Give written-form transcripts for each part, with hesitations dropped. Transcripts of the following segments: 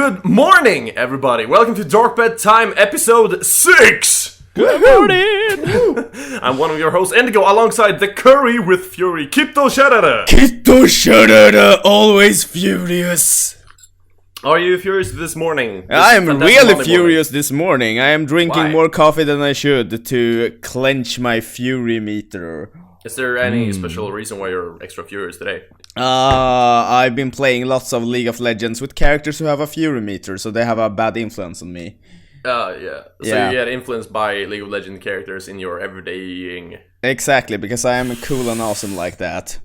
Good morning, everybody. Welcome to DarkBad Time, episode 6. Good morning. I'm one of your hosts, Indigo, alongside the Curry with Fury, Kipto Sharada. Kipto Sharada, always furious. Are you furious this morning? I am really furious this morning. I am drinking more coffee than I should to clench my fury meter. Is there any special reason why you're extra furious today? I've been playing lots of League of Legends with characters who have a fury meter, so they have a bad influence on me. Yeah. So you get influenced by League of Legends characters in your everydaying. Exactly, because I am cool and awesome like that.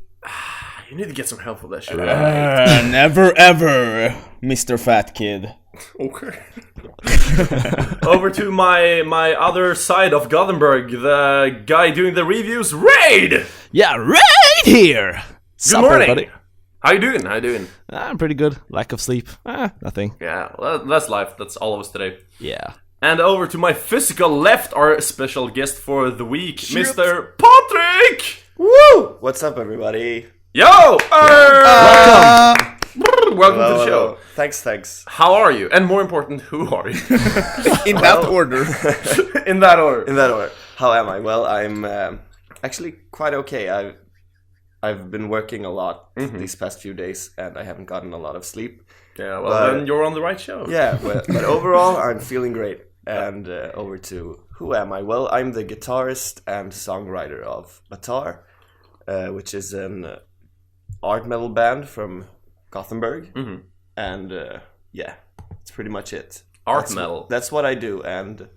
You need to get some help with that shit. Never ever, Mr. Fat Kid. Okay. Over to my other side of Gothenburg, the guy doing the reviews, Raid! Yeah, right here! Good morning! Everybody. How you doing? I'm pretty good. Lack of sleep. Nothing. Yeah, well, that's life. That's all of us today. Yeah. And over to my physical left, our special guest for the week, Mr. Patrik! Woo! What's up, everybody? Yo! Welcome hello, to the show. Thanks. How are you? And more important, who are you? In that order. In that order. How am I? Well, I'm actually quite okay. I've been working a lot these past few days, and I haven't gotten a lot of sleep. Yeah, well, then you're on the right show. Yeah, but overall, I'm feeling great. And over to who am I? Well, I'm the guitarist and songwriter of BatAAr, which is an art metal band from Gothenburg. And that's pretty much it. Metal. That's what I do, and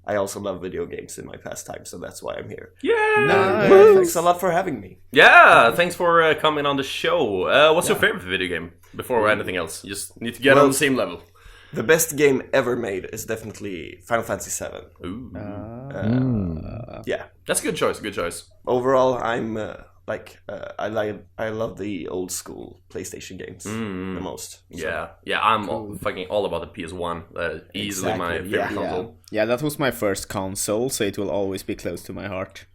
I also love video games in my pastime, so that's why I'm here. Yeah! Nice. Thanks a lot for having me. Yeah, thanks for coming on the show. What's your favorite video game? Before anything else, you just need to get on the same level. The best game ever made is definitely Final Fantasy VII. Ooh. Yeah. That's a good choice. Overall, I'm I love the old school PlayStation games the most. So. Yeah, I'm fucking all about the PS1. Easily my favorite console. Yeah, that was my first console, so it will always be close to my heart.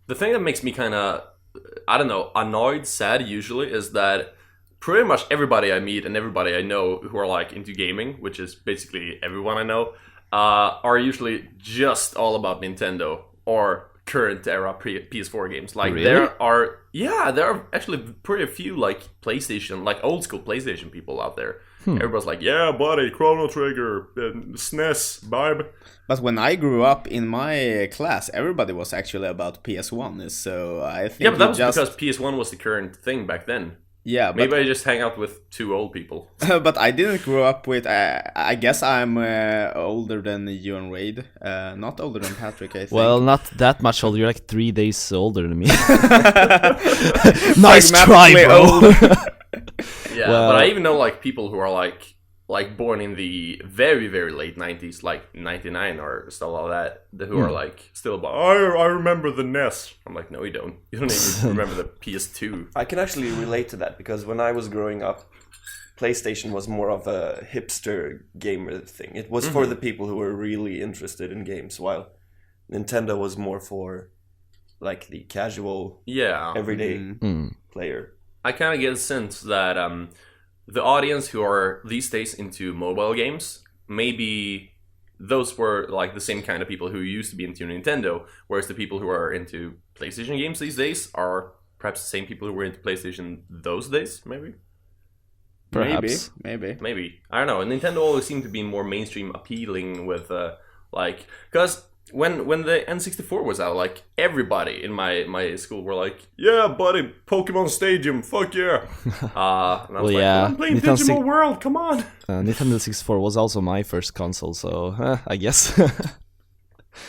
The thing that makes me kind of, I don't know, annoyed, sad usually, is that pretty much everybody I meet and everybody I know who are like into gaming, which is basically everyone I know, are usually just all about Nintendo or current era PS4 games. Like really? there are actually pretty few like PlayStation, like old school PlayStation people out there. Everybody's like, yeah, buddy, Chrono Trigger, SNES, vibe. But when I grew up in my class, everybody was actually about PS1, so I think. Yeah, but that was because PS1 was the current thing back then. Yeah, maybe I just hang out with two old people. But I didn't grow up with. I guess I'm older than you and Raid. Not older than Patrik, I think. Well, not that much older. You're like 3 days older than me. Nice try, bro. Yeah, but I even know like people who are like born in the very, very late 90s, like 99 or stuff like that, who are like still about, I remember the NES. I'm like, no, you don't. You don't even remember the PS2. I can actually relate to that, because when I was growing up, PlayStation was more of a hipster gamer thing. It was for the people who were really interested in games, while Nintendo was more for like the casual, everyday player. I kind of get a sense that the audience who are these days into mobile games, maybe those were like the same kind of people who used to be into Nintendo, whereas the people who are into PlayStation games these days are perhaps the same people who were into PlayStation those days, maybe? Perhaps. Maybe. I don't know. Nintendo always seemed to be more mainstream appealing with, because when the N64 was out, like, everybody in my school were like, yeah, buddy, Pokemon Stadium, fuck yeah. And I was I'm playing Digimon World, come on. Nintendo 64 was also my first console, so I guess.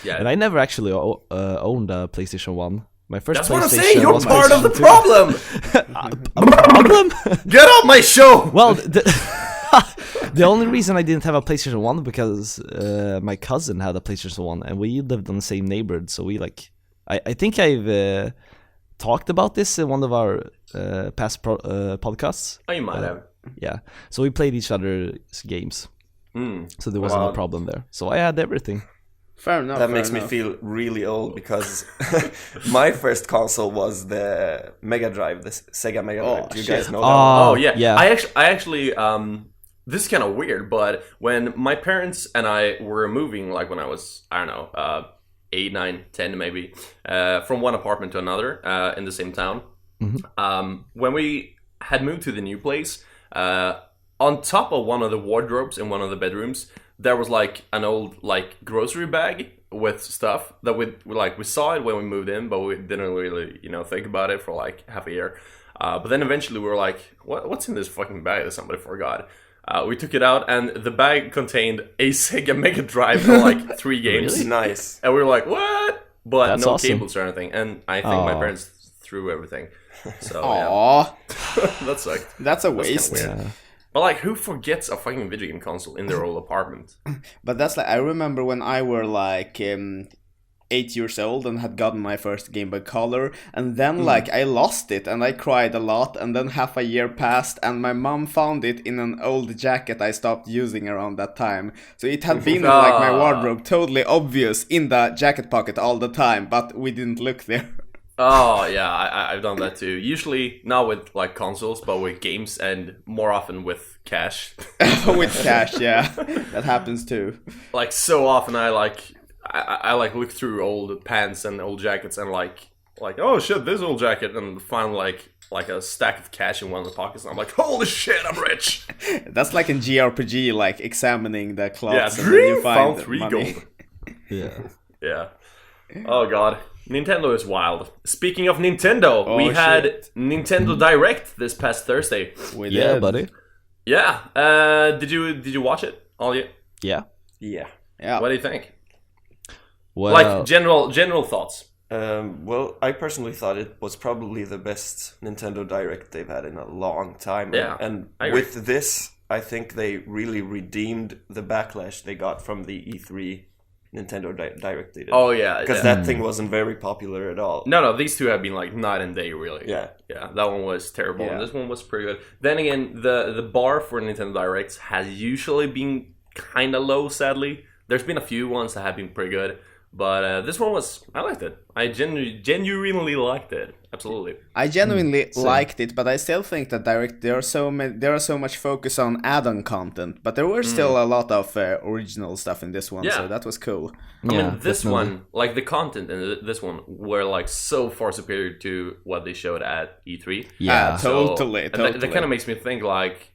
Yeah. And I never actually owned a PlayStation 1. My first That's PlayStation what I'm saying, you're was part of the PlayStation 2. problem. Problem? Get off my show. Well, the only reason I didn't have a PlayStation 1 because my cousin had a PlayStation 1 and we lived on the same neighborhood, so we like I think I've talked about this in one of our past podcasts. Oh, you might have. Yeah, so we played each other's games, so there wasn't a problem there. So I had everything. Fair enough. That makes me feel really old, because my first console was the Mega Drive, the Sega Mega Drive. Do you guys know that? Oh yeah. Yeah. I actually this is kind of weird, but when my parents and I were moving, like when I was, I don't know, 8, 9, 10 maybe, from one apartment to another in the same town. When we had moved to the new place, on top of one of the wardrobes in one of the bedrooms, there was like an old like grocery bag with stuff that we saw it when we moved in, but we didn't really think about it for like half a year. But then eventually we were like, what's in this fucking bag that somebody forgot? We took it out, and the bag contained a Sega Mega Drive and like 3 games. Really? Nice. And we were like, what? But That's no awesome. cables or anything. And I think my parents threw everything. So Aww, that sucked. that's a waste. Yeah. But like, who forgets a fucking video game console in their old apartment? But that's like, I remember when I were like 8 years old and had gotten my first Game Boy Color, and then like I lost it and I cried a lot, and then half a year passed and my mom found it in an old jacket I stopped using around that time. So it had been in like my wardrobe, totally obvious in the jacket pocket all the time, but we didn't look there. Oh yeah, I've done that too. Usually not with like consoles, but with games, and more often with cash. With cash, yeah, that happens too. Like so often, I like look through old pants and old jackets and like oh shit, this old jacket, and find like a stack of cash in one of the pockets, and I'm like, holy shit, I'm rich. That's like in JRPG, like examining the clothes. Yeah, and then dream you found find 3 money. gold. Yeah. Oh god, Nintendo is wild. Speaking of Nintendo, we had shit. Nintendo Direct this past Thursday. We Yeah, did. buddy. Yeah. Did you watch it? All you? Yeah. Yeah. Yeah. What do you think? Well, Like general thoughts. Well, I personally thought it was probably the best Nintendo Direct they've had in a long time. Yeah, And I agree. with this, I think they really redeemed the backlash they got from the E3 Nintendo Direct they did. Oh yeah, Because yeah. that thing wasn't very popular at all. No, these two have been like night and day, really. Yeah. Yeah, that one was terrible, and Yeah. this one was pretty good. Then again, the bar for Nintendo Directs has usually been kind of low, sadly. There's been a few ones that have been pretty good, but this one I liked it. I genuinely liked it. Absolutely. I genuinely liked it, but I still think that Direct there are so much focus on add-on content, but there were still a lot of original stuff in this one, Yeah. so that was cool. I Yeah, mean, this definitely. one, like the content in this one, were like so far superior to what they showed at E3. yeah. Totally. And that kind of makes me think like,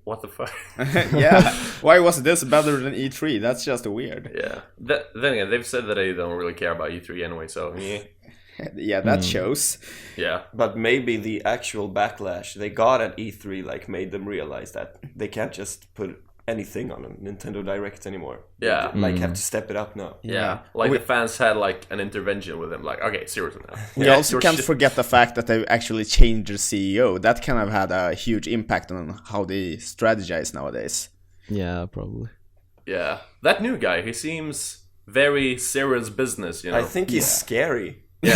what the fuck? Yeah, why was this better than E3? That's just weird. Yeah. Then again, they've said that they don't really care about E3 anyway, so yeah. Yeah, that shows. Yeah. But maybe the actual backlash they got at E3 like made them realize that they can't just put anything on a Nintendo Direct anymore. Yeah. They have to step it up now. Yeah, like the fans had like an intervention with them. Like, okay, seriously now. We also can't forget the fact that they actually changed their CEO. That kind of had a huge impact on how they strategize nowadays. Yeah, probably. Yeah, that new guy, he seems very serious business. You know. I think he's scary. Yeah.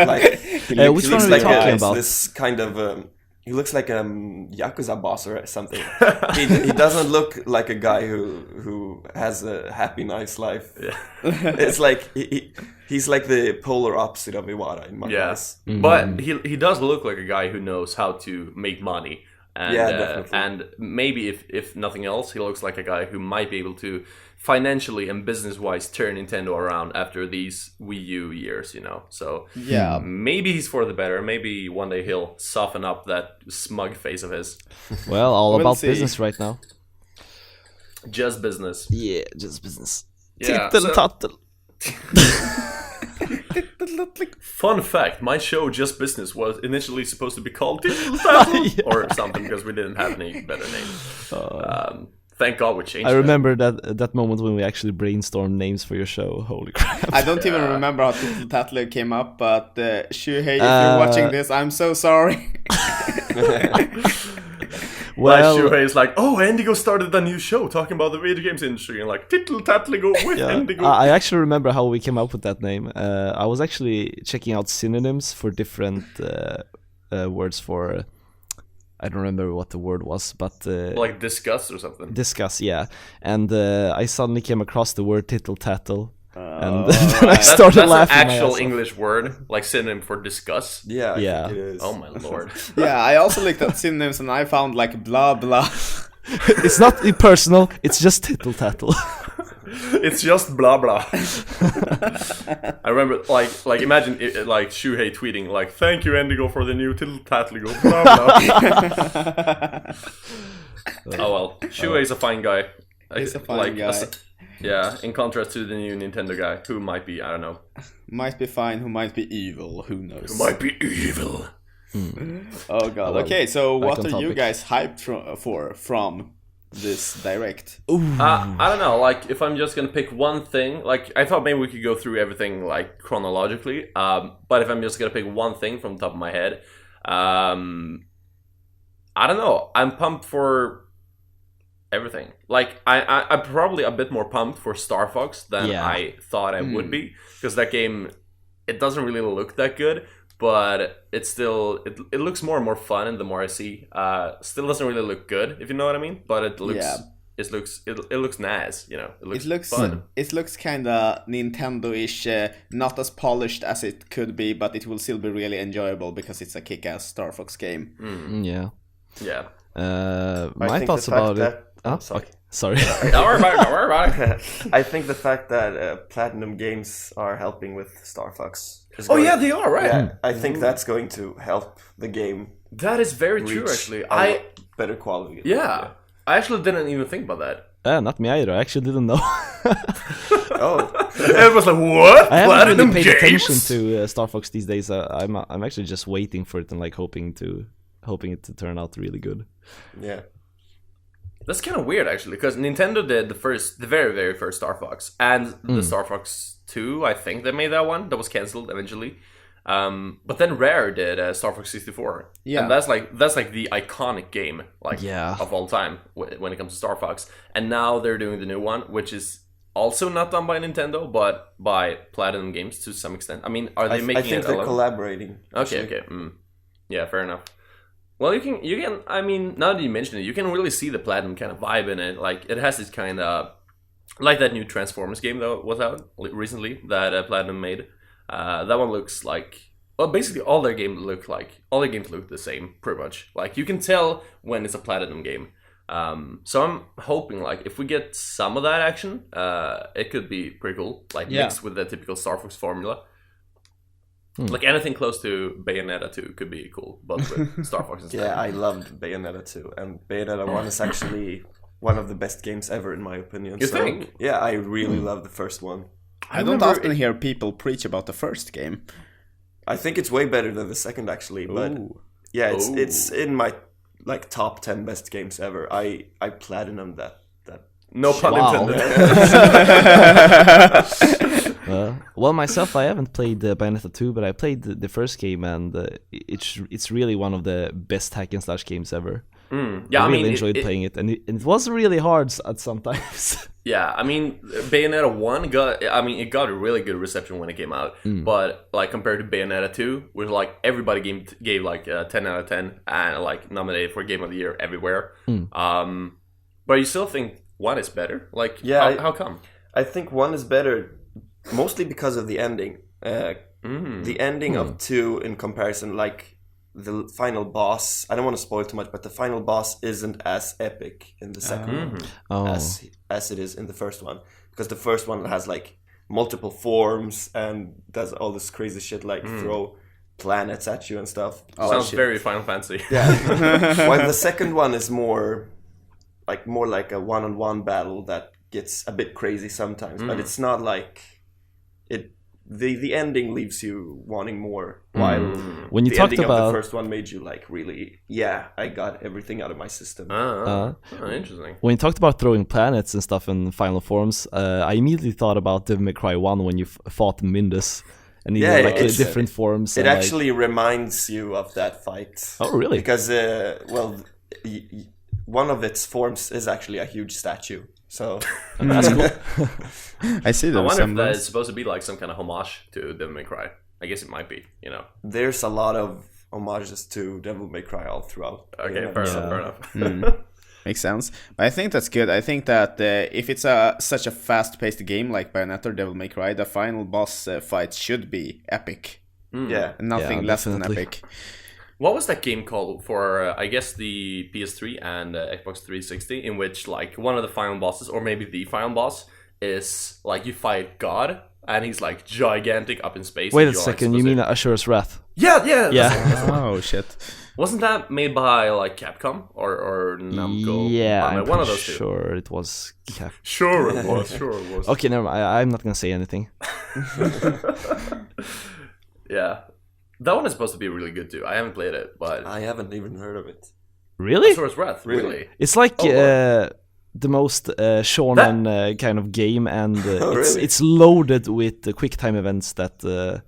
Like, Which he one looks are we like talking about? this kind of he looks like a Yakuza boss or something. he doesn't look like a guy who has a happy, nice life. Yeah. It's like he's like the polar opposite of Iwata in my eyes. But he does look like a guy who knows how to make money. And, Yeah, definitely. And maybe if nothing else, he looks like a guy who might be able to financially and business-wise turn Nintendo around after these Wii U years, you know. So Yeah. maybe he's for the better. Maybe one day he'll soften up that smug face of his. Well, all We'll about see. business right now. Just business. Yeah, just business. Yeah, Tittel so- tattel. Fun fact, my show Just Business was initially supposed to be called Digital Tattle or something because we didn't have any better name. Thank God we changed I it. remember that moment when we actually brainstormed names for your show. Holy crap. I don't even remember how Tittle Tattle came up, but Shuhei, if you're watching this, I'm so sorry. Well, Shuhei is like, oh, Indigo started a new show talking about the video games industry, and like, Tittle Tattle go with Indigo. I actually remember how we came up with that name. I was actually checking out synonyms for different words for... I don't remember what the word was, but... like discuss or something. Discuss, yeah. And I suddenly came across the word tittle tattle. And then I started that's laughing. an my actual ass off. English word, like synonym for discuss. Yeah, I Yeah. think it is. Oh my lord. Yeah, I also looked at synonyms and I found like blah blah. It's not impersonal. It's just tittle tattle. It's just blah blah. I remember, like imagine like Shuhei tweeting like, "Thank you, Endigo, for the new Tittle Tatligo." Blah blah. Oh well, Shuhei's a fine guy. He's a fine guy. Yeah, in contrast to the new Nintendo guy, who might be, I don't know. Might be fine, who might be evil, who knows? Who might be evil. Oh god. well, okay, so back what on are you topic. guys hyped from this direct? I don't know, like, if I'm just gonna pick one thing, like, I thought maybe we could go through everything, like, chronologically, but if I'm just gonna pick one thing from the top of my head, I don't know, I'm pumped for everything. Like, I'm probably a bit more pumped for Star Fox than I thought I would be, because that game, it doesn't really look that good, but it's still, it looks more and more fun, and the more I see, still doesn't really look good, if you know what I mean, but it looks, it looks nice, you know, it looks fun. It looks kinda Nintendo-ish, not as polished as it could be, but it will still be really enjoyable because it's a kick-ass Star Fox game. Yeah. My thoughts about it. Sorry. Okay. Sorry. Don't worry about it. I think the fact that Platinum Games are helping with Star Fox. Oh yeah, they are, right? Yeah, I think that's going to help the game. That is very true, reach actually. a lot better quality. Yeah, I actually didn't even think about that. Not me either. I actually didn't know. Oh, It was like, what? I haven't really Platinum paid Games? attention to Star Fox these days. I'm actually just waiting for it and like hoping it to turn out really good. yeah. That's kind of weird, actually, because Nintendo did the very, very first Star Fox, and the Star Fox 2, I think they made that one, that was cancelled eventually. But then Rare did Star Fox 64. Yeah. And that's like the iconic game, like, Yeah. of all time when it comes to Star Fox. And now they're doing the new one, which is also not done by Nintendo, but by Platinum Games to some extent. I mean, are they making I think it they're alone? collaborating. Okay, actually. okay. Yeah, fair enough. Well, you can. I mean, now that you mention it, you can really see the Platinum kind of vibe in it. Like, it has this kind of, like that new Transformers game that was out recently that Platinum made. That one looks like, well, basically all their games look the same, pretty much. Like, you can tell when it's a Platinum game. So I'm hoping, like, if we get some of that action, it could be pretty cool. Like, mixed with the typical Star Fox formula. Like, anything close to Bayonetta 2 could be cool, but with Star Fox instead. Yeah, I loved Bayonetta 2, and Bayonetta 1 is actually one of the best games ever, in my opinion. You think? Yeah, I really love the first one. I don't often hear people preach about the first game. I think it's way better than the second, actually, but yeah, it's in my like top 10 best games ever. I platinum that. No pun Wow. intended. Well, myself, I haven't played Bayonetta 2, but I played the first game, and it's really one of the best hack and slash games ever. Yeah, I really enjoyed playing it, and it was really hard at sometimes. Yeah, I mean, Bayonetta 1 it got a really good reception when it came out, but like compared to Bayonetta 2, where like everybody gave like a 10 out of 10 and like nominated for Game of the Year everywhere. But you still think 1 is better? Like, Yeah, how come? I think 1 is better, mostly because of the ending. The ending of 2 in comparison, like the final boss, I don't want to spoil too much, but the final boss isn't as epic in the second one as it is in the first one. Because the first one has like multiple forms and does all this crazy shit like throw planets at you and stuff. Sounds very Final Fantasy. Yeah. While the second one is more like a one-on-one battle that gets a bit crazy sometimes, but it's not like it. The ending leaves you wanting more. While When you the talked ending about of the first one made you like really, I got everything out of my system. Interesting. when you talked about throwing planets and stuff in final forms, I immediately thought about Devil May Cry 1 when you fought Mindus, and he had like it's- different forms. It and, like- actually reminds you of that fight. Oh, really? Because one of its forms is actually a huge statue. So that's cool. I see I the wonder if that resemblance. is supposed to be like some kind of homage to Devil May Cry. I guess it might be, you know. there's a lot of homages to Devil May Cry all throughout. Okay, fair enough. Makes sense. But I think that's good. I think that if it's such a fast-paced game like Bayonetta or Devil May Cry, the final boss fight should be epic. Yeah. Nothing Yeah, less than definitely. epic. What was that game called for, I guess, the PS3 and Xbox 360, in which, like, one of the final bosses, or maybe the final boss, is, like, you fight God, and he's, like, gigantic up in space. Wait and a you're, second, like, you mean Asura's Wrath? Yeah. Oh shit. Wasn't that made by, like, Capcom or Namco? Yeah, I mean, I'm one of pretty those two. sure it was. Sure it was. Okay, never mind. I'm not gonna say anything. Yeah. That one is supposed to be really good, too. I haven't played it, but... I haven't even heard of it. Really? Asura's Wrath, really? It's like Oh, the most shonen kind of game, and really? it's loaded with quick time events that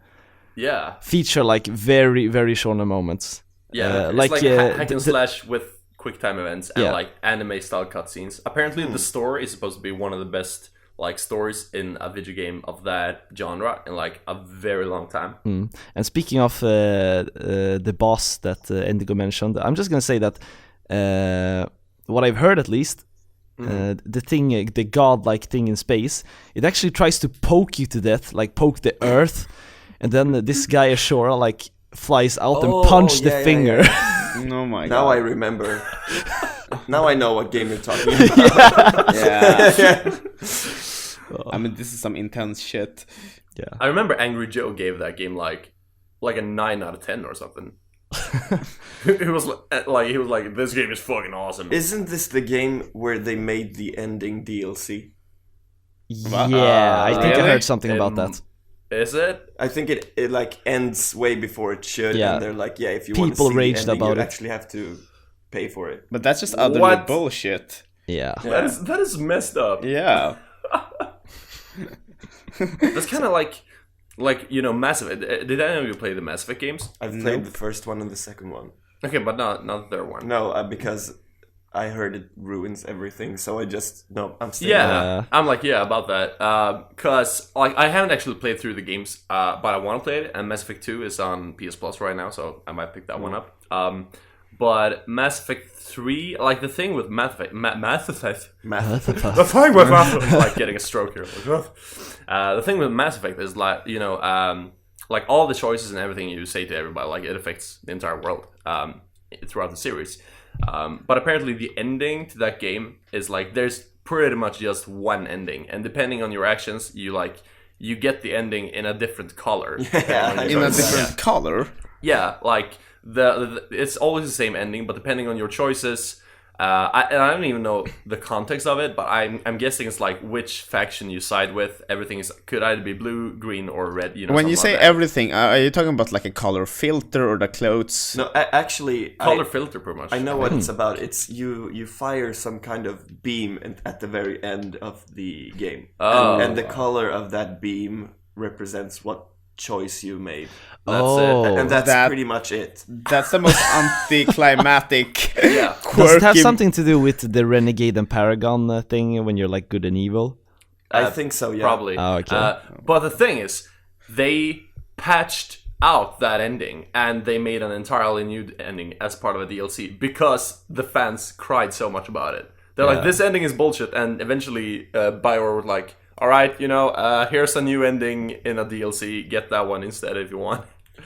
Yeah. feature like very very shonen moments. Yeah, it's like, like hack and slash with quick time events and Yeah. like anime style cutscenes. Apparently, the story is supposed to be one of the best like stories in a video game of that genre in like a very long time. And speaking of the boss that Indigo mentioned, I'm just gonna say that what I've heard at least, the thing, the godlike thing in space, it actually tries to poke you to death, like poke the earth, and then this guy ashore like flies out and punch the finger. Oh my god. Now I remember. Now I know what game you're talking about. Yeah. I mean, this is some intense shit. Yeah. I remember Angry Joe gave that game like a 9 out of 10 or something. He was like, this game is fucking awesome. Isn't this the game where they made the ending DLC? Yeah, I think I really? heard something about that. Is it? I think it like ends way before it should, Yeah. and they're like, yeah, if you want to People see raged the ending, about you it. actually have to pay for it. But that's just utterly What? bullshit. Yeah. That is messed up. Yeah. That's kind of like Mass Effect. Did any of you play the Mass Effect games? I've played the first one and the second one. Okay, but not the third one. No, because I heard it ruins everything, so I'm staying Yeah, away. I'm like, yeah, about that. Cause like I haven't actually played through the games, but I want to play it. And Mass Effect 2 is on PS Plus right now, so I might pick that one up. But Mass Effect 3, like the thing with Mass Effect, the thing with Mass Effect, like getting a stroke here. The thing with Mass Effect is like like all the choices and everything you say to everybody, like it affects the entire world throughout the series. But apparently the ending to that game is like there's pretty much just one ending, and depending on your actions, you get the ending in a different color. Yeah, In a different color. Yeah, like the it's always the same ending, but depending on your choices, I don't even know the context of it, but I'm guessing it's like which faction you side with. Everything could either be blue, green, or red. When you something say like that. everything, are you talking about like a color filter or the clothes? No, actually, Color filter, pretty much. I know what it's about. It's you fire some kind of beam at the very end of the game, and the color of that beam represents what choice you made. That's it. And that's That- pretty much it. That's the most anticlimactic. Yeah. Does it have quirky- something to do with the Renegade and Paragon thing when you're like good and evil? I think so, yeah. Probably. Oh, okay. But the thing is, they patched out that ending and they made an entirely new ending as part of a DLC because the fans cried so much about it. They're like, this ending is bullshit, and eventually BioWare was like, alright, here's a new ending in a DLC, get that one instead if you want.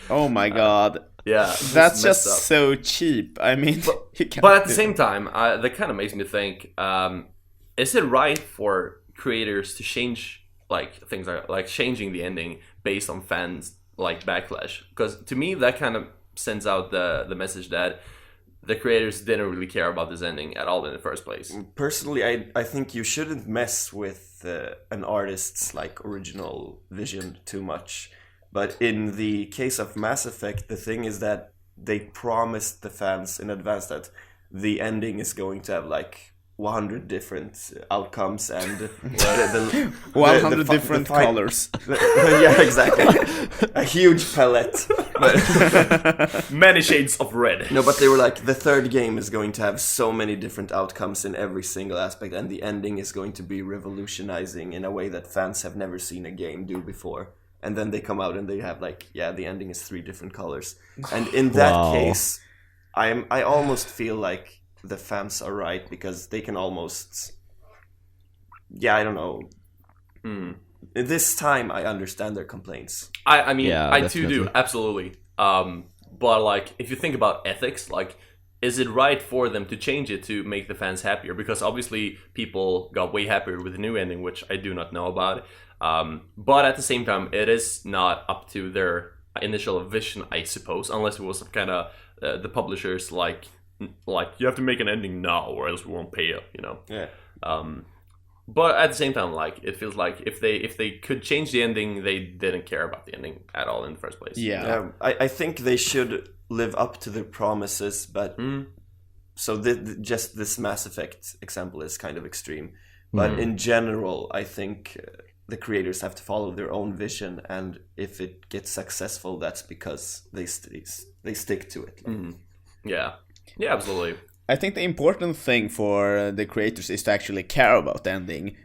Oh my god. Yeah. That's messed just up. so cheap. I mean, you can't But at the do- same time, that kind of makes me think: is it right for creators to change like things like changing the ending based on fans like backlash? Because to me, that kind of sends out the message that the creators didn't really care about this ending at all in the first place. Personally, I think you shouldn't mess with an artist's like original vision too much. But in the case of Mass Effect, the thing is that they promised the fans in advance that the ending is going to have like 100 different outcomes and 100 different fight- colors. Yeah, exactly. A huge palette. Many shades of red. No, but they were like, the third game is going to have so many different outcomes in every single aspect, and the ending is going to be revolutionizing in a way that fans have never seen a game do before. And then they come out and they have like, yeah, the ending is 3 different colors. And in that Wow. case, I almost feel like the fans are right, because they can almost, yeah, I don't know. This time I understand their complaints. I mean, Yeah, I too do, definitely. absolutely. but like if you think about ethics, like is it right for them to change it to make the fans happier? Because obviously people got way happier with the new ending, which I do not know about. But at the same time, it is not up to their initial vision, I suppose, unless it was some kind of the publishers like you have to make an ending now or else we won't pay you, you know. Yeah. But at the same time, like it feels like if they could change the ending, they didn't care about the ending at all in the first place. Yeah. I think they should live up to their promises, but so just this Mass Effect example is kind of extreme. But in general, I think the creators have to follow their own vision, and if it gets successful, that's because they stick to it. Yeah, absolutely. I think the important thing for the creators is to actually care about the ending.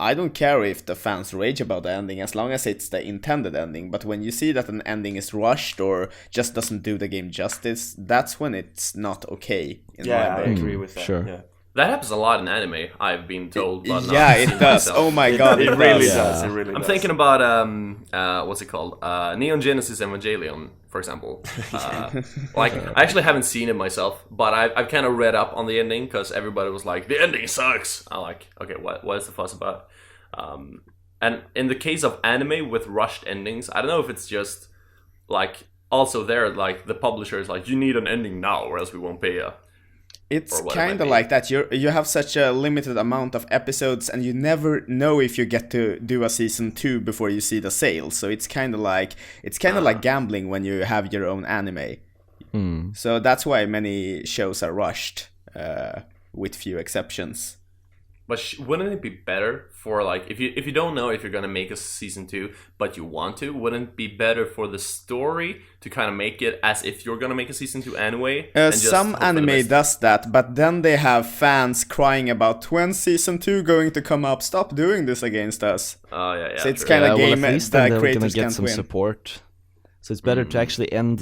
I don't care if the fans rage about the ending as long as it's the intended ending. But when you see that an ending is rushed or just doesn't do the game justice, that's when it's not okay. I agree with that. Sure. Yeah. That happens a lot in anime, I've been told. But not Yeah, seen it does. myself. Oh my god, It really does. It really I'm does. thinking about what's it called? Neon Genesis Evangelion, for example. Like I actually haven't seen it myself, but I've kind of read up on the ending because everybody was like, the ending sucks. I'm like, okay, what is the fuss about? And in the case of anime with rushed endings, I don't know if it's just like also there, like the publisher is like, you need an ending now or else we won't pay you. It's might kind of be. like that. You have such a limited amount of episodes, and you never know if you get to do a season 2 before you see the sales. So it's kind of like gambling when you have your own anime. So that's why many shows are rushed, with few exceptions. But wouldn't it be better for like if you don't know if you're gonna make a season 2 but you want to, wouldn't it be better for the story to kind of make it as if you're gonna make a season 2 anyway? And just Some hope for the anime best? does that, but then they have fans crying about when season 2 going to come up. Stop doing this against us. Oh yeah. So it's true. kind of well, game at least that then they're gonna creators get can't some win. support. So it's better to actually end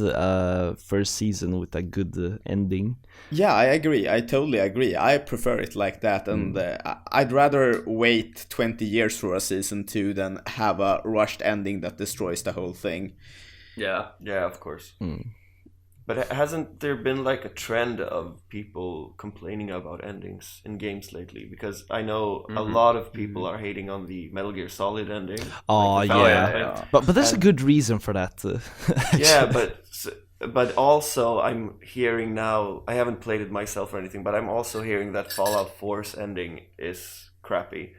first season with a good ending. Yeah, I agree. I totally agree. I prefer it like that, and I'd rather wait 20 years for a season 2 than have a rushed ending that destroys the whole thing. Yeah. Yeah, of course. But hasn't there been like a trend of people complaining about endings in games lately? Because I know a lot of people are hating on the Metal Gear Solid ending. Oh, Like the yeah. Final Fight. But there's a good reason for that. Yeah, but also I'm hearing now, I haven't played it myself or anything, but I'm also hearing that Fallout 4's ending is crappy.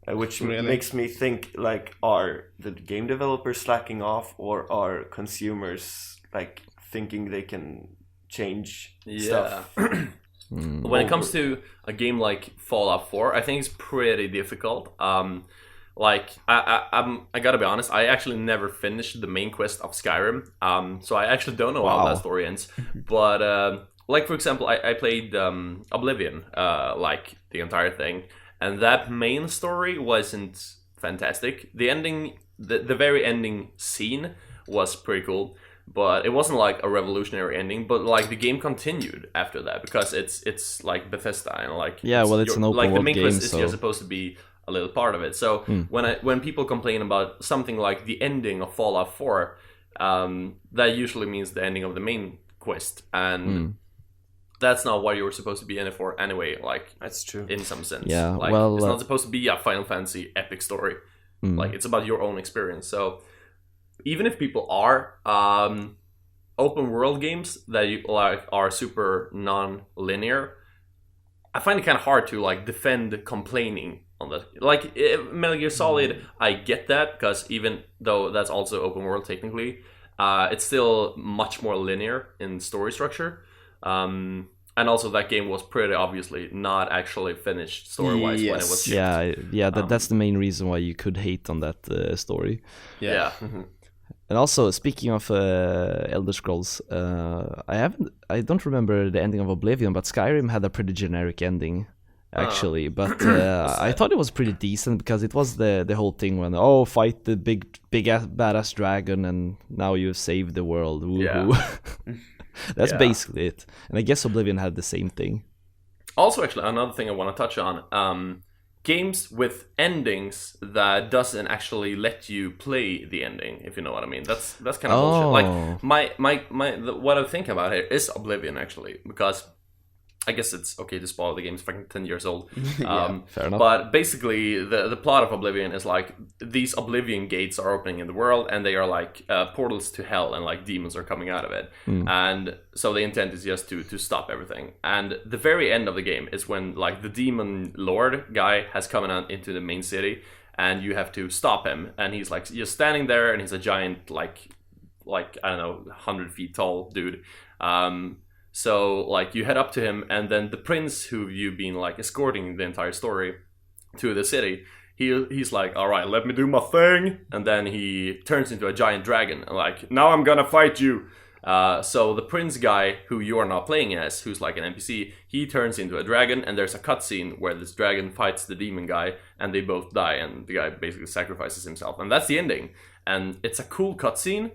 Which Really? makes me think, like, are the game developers slacking off, or are consumers like thinking they can change stuff? When it comes to a game like Fallout 4, I think it's pretty difficult. Like I gotta be honest, I actually never finished the main quest of Skyrim, so I actually don't know how that story ends. But like for example, I played Oblivion, like the entire thing, and that main story wasn't fantastic. The ending, the very ending scene was pretty cool, but it wasn't like a revolutionary ending. But like the game continued after that because it's like Bethesda and like it's an open like the world main game, quest is so just supposed to be a little part of it. So when people complain about something like the ending of Fallout 4, that usually means the ending of the main quest, and that's not what you were supposed to be in it for anyway. Like That's true. in some sense, Yeah, like, well, it's not supposed to be a Final Fantasy epic story. Like it's about your own experience. So even if people are open world games that you like are super non-linear, I find it kind of hard to like defend complaining on that. Like Metal Gear Solid, I get that because even though that's also open world technically, it's still much more linear in story structure. And also that game was pretty obviously not actually finished story-wise when it was shipped. That's the main reason why you could hate on that story. Yeah. And also, speaking of Elder Scrolls, I don't remember the ending of Oblivion, but Skyrim had a pretty generic ending, actually. But I thought it was pretty decent because it was the whole thing when, fight the big ass badass dragon and now you've saved the world. Woohoo. Yeah. That's basically it. And I guess Oblivion had the same thing. Also, actually, another thing I want to touch on, games with endings that doesn't actually let you play the ending, if you know what I mean. That's kind of bullshit. Like what I think about here is Oblivion, actually, because I guess it's okay to spoil the game. It's fucking 10 years old. Fair enough. But basically, the plot of Oblivion is like these Oblivion gates are opening in the world, and they are like portals to hell, and like demons are coming out of it. And so the intent is just to stop everything. And the very end of the game is when like the demon lord guy has come out into the main city, and you have to stop him. And he's like just standing there, and he's a giant like I don't know 100 feet tall dude. So, like, you head up to him, and then the prince who you've been, like, escorting the entire story to the city, he's like, all right, let me do my thing, and then he turns into a giant dragon, and like, now I'm gonna fight you. So the prince guy, who you are now playing as, who's like an NPC, he turns into a dragon, and there's a cutscene where this dragon fights the demon guy, and they both die, and the guy basically sacrifices himself, and that's the ending. And it's a cool cutscene,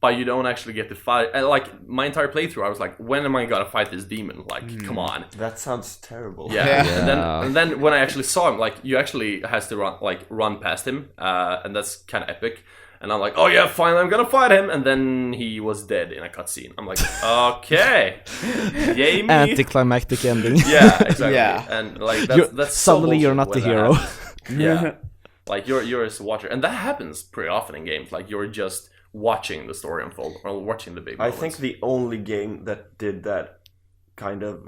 but you don't actually get to fight. And like my entire playthrough, I was like, when am I gonna fight this demon? Like, come on. That sounds terrible. Yeah. And then when I actually saw him, like, you actually has to run past him, and that's kind of epic. And I'm like, oh yeah, finally I'm gonna fight him. And then he was dead in a cutscene. I'm like, okay, yay me. Anticlimactic ending. Yeah, exactly. Yeah. And like that's suddenly so you're not the when that hero. happens. Yeah, like you're just a watcher, and that happens pretty often in games. Like you're just watching the story unfold or watching the big moments. I think the only game that did that kind of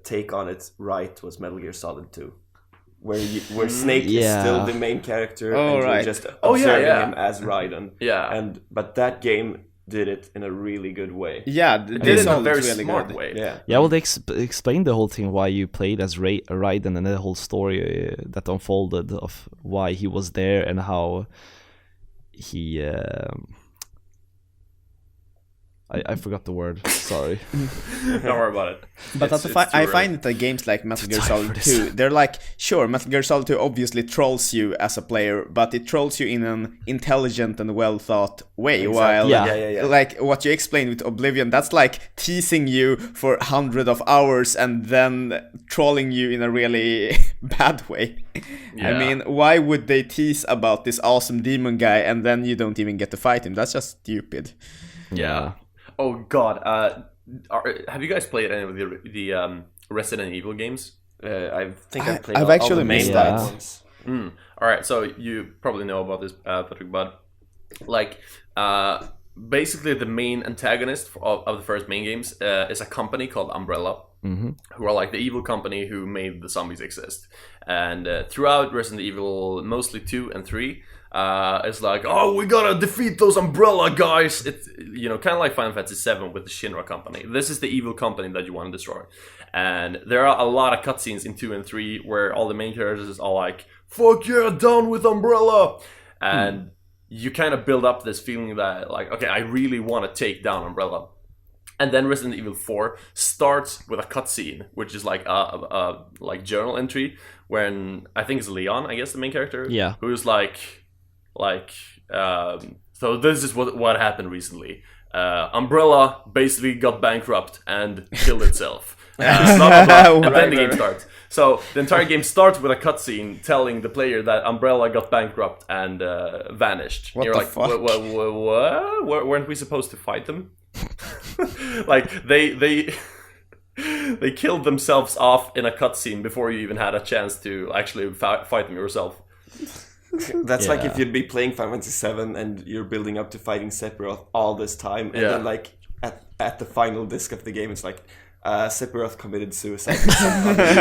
take on it right was Metal Gear Solid 2. Where Snake is still the main character and you're just observing him as Raiden. Yeah. But that game did it in a really good way. Yeah, Did it in a very really smart good. way. Yeah. Yeah, well, they explained the whole thing why you played as Raiden and the whole story that unfolded of why he was there and how he... I forgot the word. Sorry. Don't worry about it. But I find that games like Metal Gear Solid 2, they're like, sure, Metal Gear Solid 2 obviously trolls you as a player, but it trolls you in an intelligent and well thought way. Exactly. While Yeah. like what you explained with Oblivion, that's like teasing you for hundreds of hours and then trolling you in a really bad way. Yeah. I mean, why would they tease about this awesome demon guy and then you don't even get to fight him? That's just stupid. Yeah. Oh god. Have you guys played any of the Resident Evil games? I think I played I've all actually the main missed that. ones. All right, so you probably know about this, Patrik, but like, basically the main antagonist of the first main games is a company called Umbrella, who are like the evil company who made the zombies exist. And throughout Resident Evil, mostly 2 and 3, it's like, oh, we gotta defeat those Umbrella guys. It's, you know, kind of like Final Fantasy 7 with the Shinra company. This is the evil company that you want to destroy. And there are a lot of cutscenes in 2 and 3 where all the main characters are like, fuck yeah, down with Umbrella. And you kind of build up this feeling that, like, okay, I really want to take down Umbrella. And then Resident Evil 4 starts with a cutscene, which is like a like journal entry when I think it's Leon, I guess, the main character, who's like, so this is what happened recently. Umbrella basically got bankrupt and killed itself. And then the game starts. So the entire game starts with a cutscene telling the player that Umbrella got bankrupt and vanished. What You're the like, fuck? What? Weren't we supposed to fight them? Like they killed themselves off in a cutscene before you even had a chance to actually fight them yourself. That's like if you'd be playing Final Fantasy 7 and you're building up to fighting Sephiroth all this time, and then like at the final disc of the game, it's like Sephiroth committed suicide.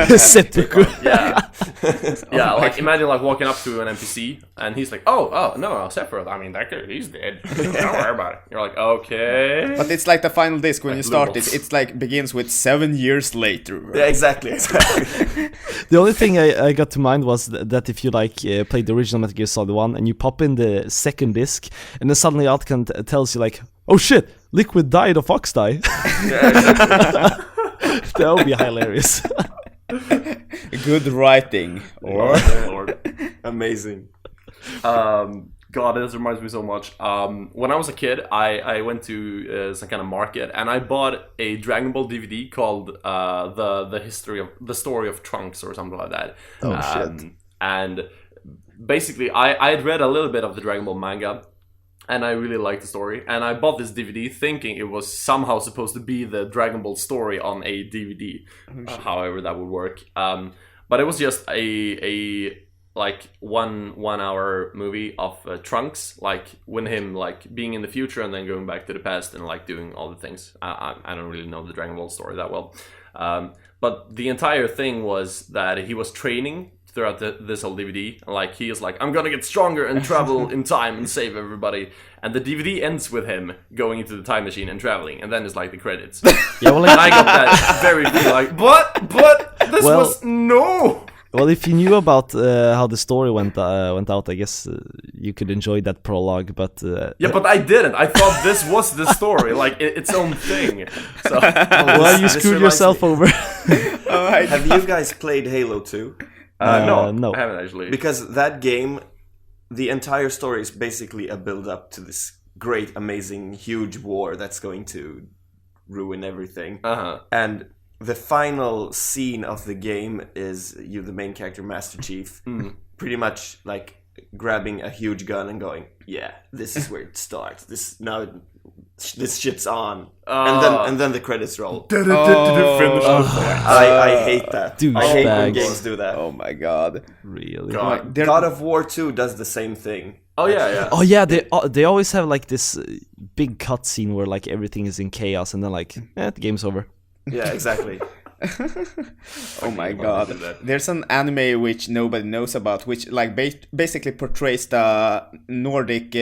Sephiroth. Yeah. Like imagine like walking up to an NPC and he's like, oh no, Sephiroth. I mean, that guy, he's dead. Don't worry about it. You're like, okay. But it's like the final disc when Like you start Lumos. it's like begins with 7 years later. Yeah, exactly. The only thing I got to mind was that if you like played the original Metal Gear Solid 1 and you pop in the second disc and then suddenly Outcome tells you like, oh shit, Liquid died of Fox die. That would be hilarious. Good writing. Or Lord. Amazing. God, God, this reminds me so much. When I was a kid, I went to some kind of market and I bought a Dragon Ball DVD called the story of Trunks or something like that. Oh shit! And basically, I had read a little bit of the Dragon Ball manga, and I really liked the story. And I bought this DVD thinking it was somehow supposed to be the Dragon Ball story on a DVD. However, that would work. But it was just a like one hour movie of Trunks, like when him like being in the future and then going back to the past and like doing all the things. I don't really know the Dragon Ball story that well, but the entire thing was that he was training throughout this whole DVD. Like he is like, I'm gonna get stronger and travel in time and save everybody. And the DVD ends with him going into the time machine and traveling, and then it's like the credits. Yeah, well, And I got that very feeling like, but this was no. Well, if you knew about how the story went out, I guess you could enjoy that prologue. But Yeah, but I didn't. I thought this was the story, like its own thing. So well, you screwed yourself over. Have you guys played Halo 2? no, I haven't actually. Because that game, the entire story is basically a build-up to this great, amazing, huge war that's going to ruin everything. And the final scene of the game is you, the main character, Master Chief, pretty much like grabbing a huge gun and going, "Yeah, this is where it starts. This shit's on." And then the credits roll. I hate that. I hate when games do that. Oh my god! Really? God of War 2 does the same thing. Oh yeah. Oh yeah, they always have like this big cutscene where like everything is in chaos, and then like, the game's over. Yeah, exactly. Oh my god. There's an anime which nobody knows about, which like basically portrays the Nordic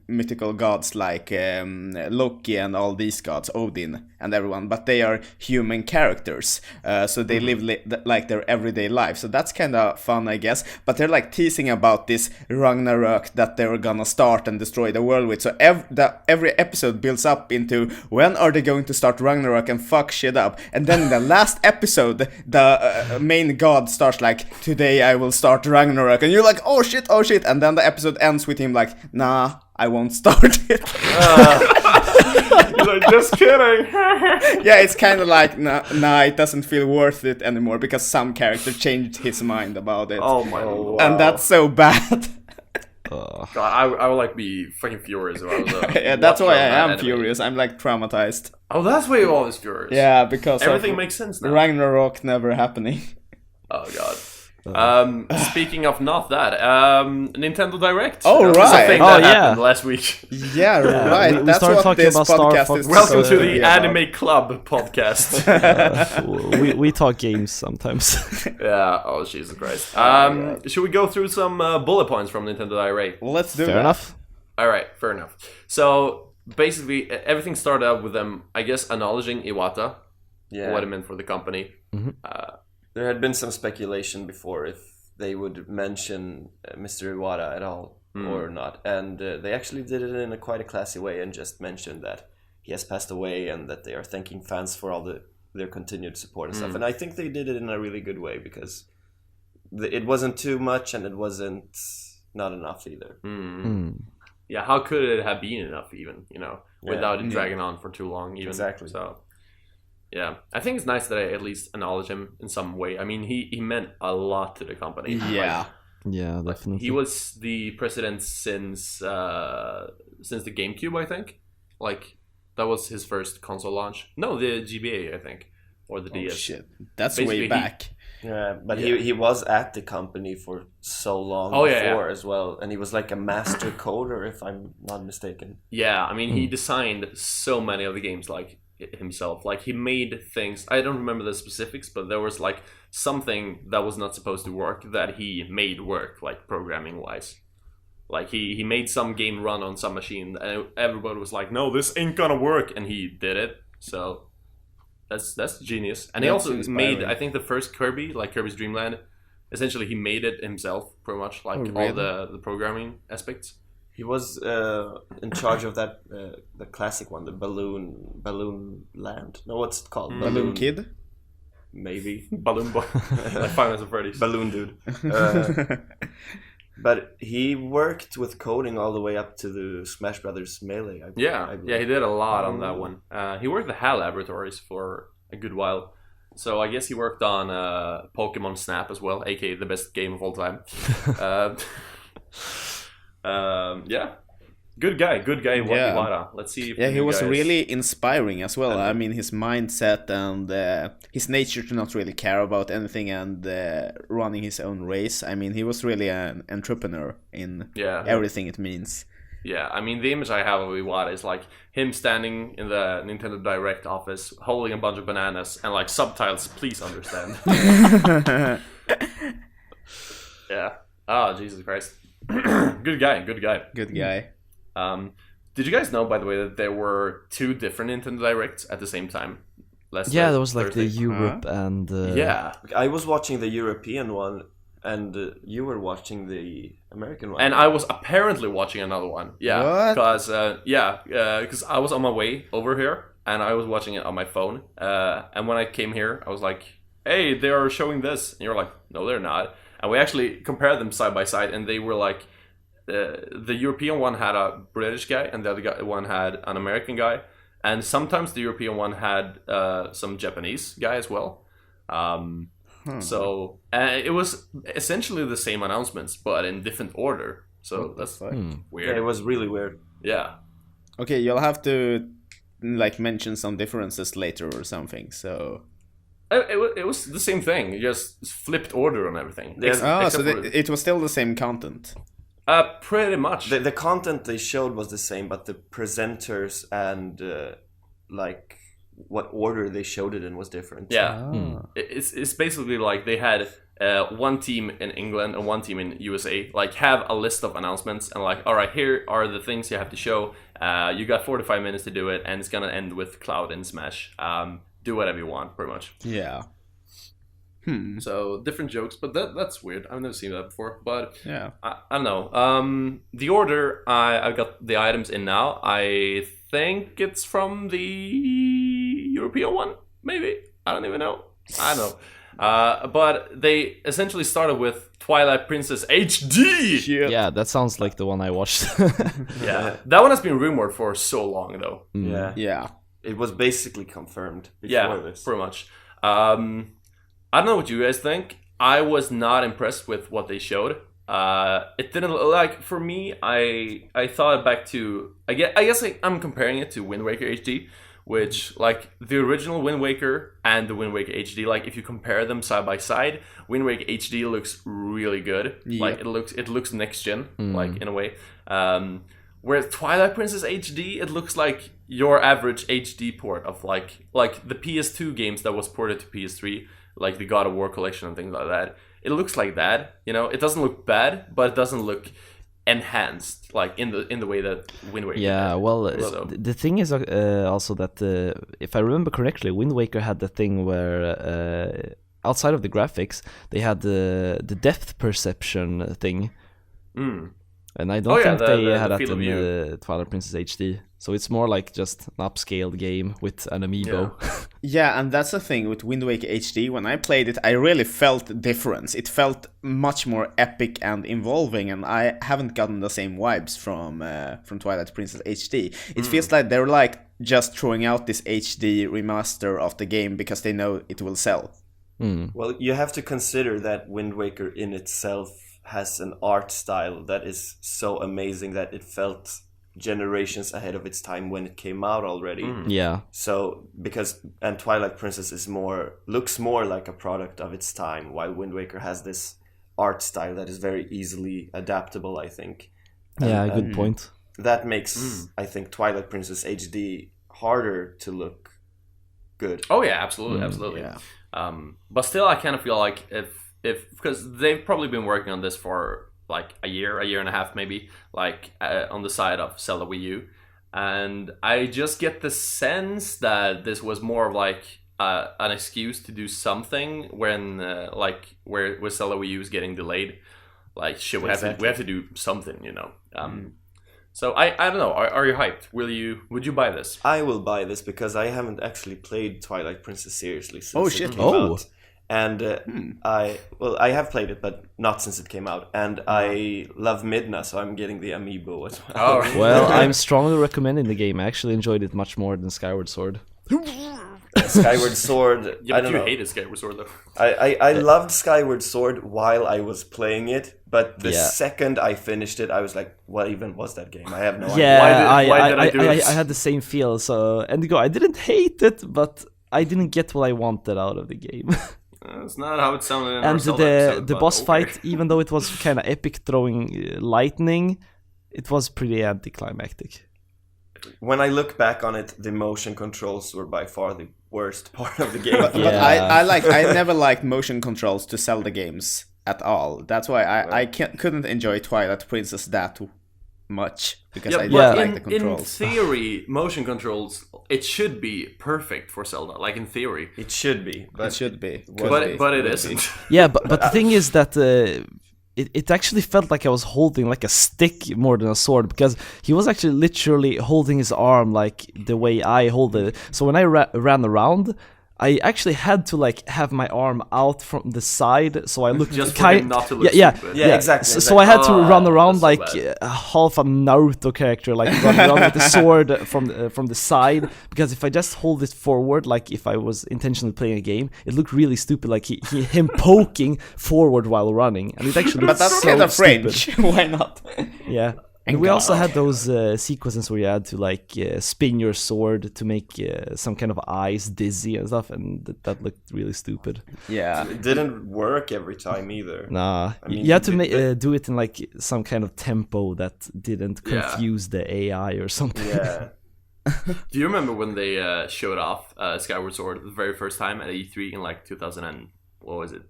mythical gods like Loki and all these gods, Odin and everyone, but they are human characters, so they live like their everyday life. So that's kind of fun, I guess. But they're like teasing about this Ragnarok that they're gonna start and destroy the world with. So every episode builds up into when are they going to start Ragnarok and fuck shit up, and then in the last episode the main god starts like, today I will start Ragnarok, and you're like, oh shit, and then the episode ends with him like, nah, I won't start it. You're like, just kidding. Yeah, it's kind of like, nah, it doesn't feel worth it anymore because some character changed his mind about it. Oh my lord. And that's so bad. God, I would like be fucking furious if I was yeah, that's why I am anime. furious. I'm like traumatized. Oh, that's why you're always furious. Yeah, because everything makes sense now. Ragnarok never happening. Oh god. Speaking of not that, Nintendo Direct. Oh, That was a right. thing that happened last week. Yeah, right. we That's started what talking this about Star podcast Fox. is. Welcome to supposed the be about. Anime Club podcast. we talk games sometimes. Yeah. Oh Jesus Christ. Should we go through some bullet points from Nintendo Direct? Let's do Fair that. enough. All right. Fair enough. So basically, everything started out with them, I guess, acknowledging Iwata, what it meant for the company. There had been some speculation before if they would mention Mr. Iwata at all or not, and they actually did it in quite a classy way and just mentioned that he has passed away and that they are thanking fans for all their continued support and stuff. And I think they did it in a really good way because it wasn't too much and it wasn't not enough either. Yeah, how could it have been enough even, without it dragging on for too long even. Exactly. So yeah, I think it's nice that I at least acknowledge him in some way. I mean, he meant a lot to the company. Yeah. Yeah, definitely. He was the president since the GameCube, I think. Like, that was his first console launch. No, the GBA, I think, or the DS. Shit, that's Basically, way back. Yeah, but he was at the company for so long before as well, and he was like a master coder, if I'm not mistaken. Yeah, I mean, he designed so many of the games, like, himself. Like, he made things, I don't remember the specifics, but there was like something that was not supposed to work that he made work, like programming wise. Like he made some game run on some machine and everybody was like, no, this ain't gonna work, and he did it. So that's genius. And he also made, I think, the first Kirby, like Kirby's Dream Land. Essentially he made it himself pretty much, like all the programming aspects. He was in charge of that the classic one, the Balloon Land. No, what's it called? Balloon Kid? Maybe. Balloon Boy. Like Five Nights at Freddy's. Balloon Dude. But he worked with coding all the way up to the Smash Brothers Melee. I Yeah, believe. he did a lot on that one. He worked at HAL Laboratories for a good while. So I guess he worked on Pokemon Snap as well, aka the best game of all time. Yeah. Good guy, Iwata. Let's see if He you was guys... really inspiring as well. I mean, his mindset and his nature to not really care about anything and running his own race. I mean, he was really an entrepreneur in everything it means. Yeah, I mean, the image I have of Iwata is like him standing in the Nintendo Direct office, holding a bunch of bananas, and like subtitles, please understand. Yeah. Oh, Jesus Christ. Good guy. Good guy. Did you guys know, by the way, that there were 2 different Nintendo Directs at the same time? Yeah, there was like Thursday. the Europe and... Yeah. I was watching the European one, and you were watching the American one. And I was apparently watching another one. Yeah. What? Because I was on my way over here, and I was watching it on my phone. And when I came here, I was like, hey, they are showing this. And you're like, no, they're not. And we actually compared them side by side, and they were like, the European one had a British guy, and the other one had an American guy. And sometimes the European one had some Japanese guy as well. So it was essentially the same announcements, but in different order. So that's weird. Yeah, it was really weird. Yeah. Okay, you'll have to like mention some differences later or something. So it was the same thing. You just flipped order on everything. it was still the same content. Pretty much. The content they showed was the same, but the presenters and like what order they showed it in was different. Yeah. It's basically like they had one team in England and one team in USA like have a list of announcements and like, all right, here are the things you have to show. You got 45 minutes to do it, and it's gonna end with Cloud and Smash. Do whatever you want, pretty much. Yeah. So different jokes, but that's weird. I've never seen that before. But Yeah. I don't know. The order I got the items in now, I think it's from the European one, maybe. I don't even know. I don't know. But they essentially started with Twilight Princess HD. Yeah, that sounds like the one I watched. Yeah, that one has been rumored for so long, though. Yeah. It was basically confirmed before this. Pretty much. I don't know what you guys think. I was not impressed with what they showed. It didn't like for me. I thought back to I guess I'm comparing it to Wind Waker HD, which like the original Wind Waker and the Wind Waker HD. Like if you compare them side by side, Wind Waker HD looks really good. Yeah. Like it looks next gen, like in a way. Whereas Twilight Princess HD, it looks like your average HD port of like the PS2 games that was ported to PS3. Like the God of War collection and things like that. It looks like that, you know. It doesn't look bad, but it doesn't look enhanced like in the way that Wind Waker. Yeah, well, the thing is also that if I remember correctly, Wind Waker had the thing where outside of the graphics, they had the depth perception thing. And I don't think they had that in Twilight Princess HD. So it's more like just an upscaled game with an amiibo. Yeah, and that's the thing with Wind Waker HD. When I played it, I really felt the difference. It felt much more epic and involving, and I haven't gotten the same vibes from Twilight Princess HD. It feels like they're like just throwing out this HD remaster of the game because they know it will sell. Well, you have to consider that Wind Waker in itself has an art style that is so amazing that it felt generations ahead of its time when it came out already. Yeah. So and Twilight Princess looks more like a product of its time, while Wind Waker has this art style that is very easily adaptable, I think. Yeah, good point. That makes I think Twilight Princess HD harder to look good. Oh yeah, absolutely. Yeah. But still, I kind of feel like if because they've probably been working on this for like a year and a half maybe, like on the side of Zelda Wii U, and I just get the sense that this was more of like an excuse to do something when like where Zelda Wii U is getting delayed. Like shit, we have to do something, you know. So I don't know. Are you hyped? Would you buy this? I will buy this because I haven't actually played Twilight Princess seriously since it came Oh. out. And I have played it, but not since it came out. And I love Midna, so I'm getting the amiibo as well. Oh, right. Well, I'm strongly recommending the game. I actually enjoyed it much more than Skyward Sword. Skyward Sword. Yeah, I but don't you know. hated Skyward Sword though. I loved Skyward Sword while I was playing it, but the Yeah. second I finished it, I was like, "What even was that game?" I have no idea. Yeah, Why did I do this? I had the same feel. So Indigo, I didn't hate it, but I didn't get what I wanted out of the game. It's not how it sounded in our And Zelda the episode, but boss okay. fight, even though it was kind of epic throwing lightning, it was pretty anticlimactic. When I look back on it, the motion controls were by far the worst part of the game. But I never liked motion controls to Zelda games at all. That's why I couldn't enjoy Twilight Princess that much, because I didn't like the controls. In theory, motion controls, it should be perfect for Zelda. Like in theory, It should be, but It should be. but it isn't. Yeah, but the thing is that it actually felt like I was holding like a stick more than a sword, because he was actually literally holding his arm like the way I hold it. So when I ran around, I actually had to like have my arm out from the side, so I looked Just for him not to look stupid. Yeah, exactly. So I had to run around that's like so bad. half a Naruto character, like running around with the sword from the side. Because if I just hold it forward, like if I was intentionally playing a game, it looked really stupid, like him poking forward while running, and it actually. But that's so kind of stupid. French. Why not? Yeah. And we also had those sequences where you had to like spin your sword to make some kind of eyes dizzy and stuff, and that looked really stupid. Yeah. it didn't work every time either. Nah, I mean, you had to the- do it in like some kind of tempo that didn't Yeah. confuse the AI or something. Yeah. Do you remember when they showed off Skyward Sword the very first time at E3 in like 2000 and what was it,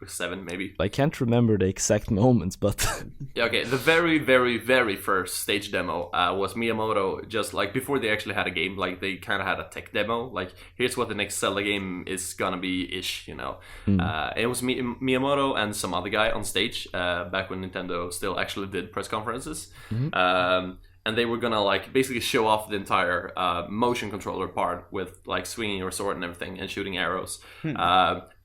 7 maybe? I can't remember the exact moments, but Yeah, okay. The very, very, very first stage demo was Miyamoto, just like before they actually had a game, like they kind of had a tech demo, like here's what the next Zelda game is gonna be-ish, you know. It was Miyamoto and some other guy on stage back when Nintendo still actually did press conferences. And they were gonna like basically show off the entire motion controller part with like swinging your sword and everything and shooting arrows.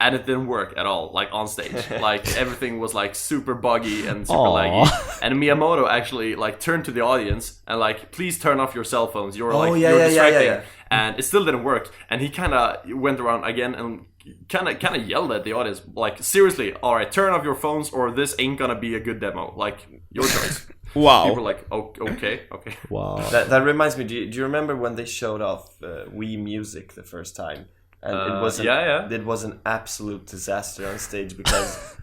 And it didn't work at all, like on stage. Like everything was like super buggy and super laggy. And Miyamoto actually like turned to the audience and like, please turn off your cell phones. You're you're distracting. And it still didn't work. And he kind of went around again and kind of yelled at the audience, like, seriously, all right, turn off your phones or this ain't gonna be a good demo. Like, your choice. Wow. People were like, oh, okay. wow. That reminds me. Do you remember when they showed off Wii Music the first time? And it was it was an absolute disaster on stage because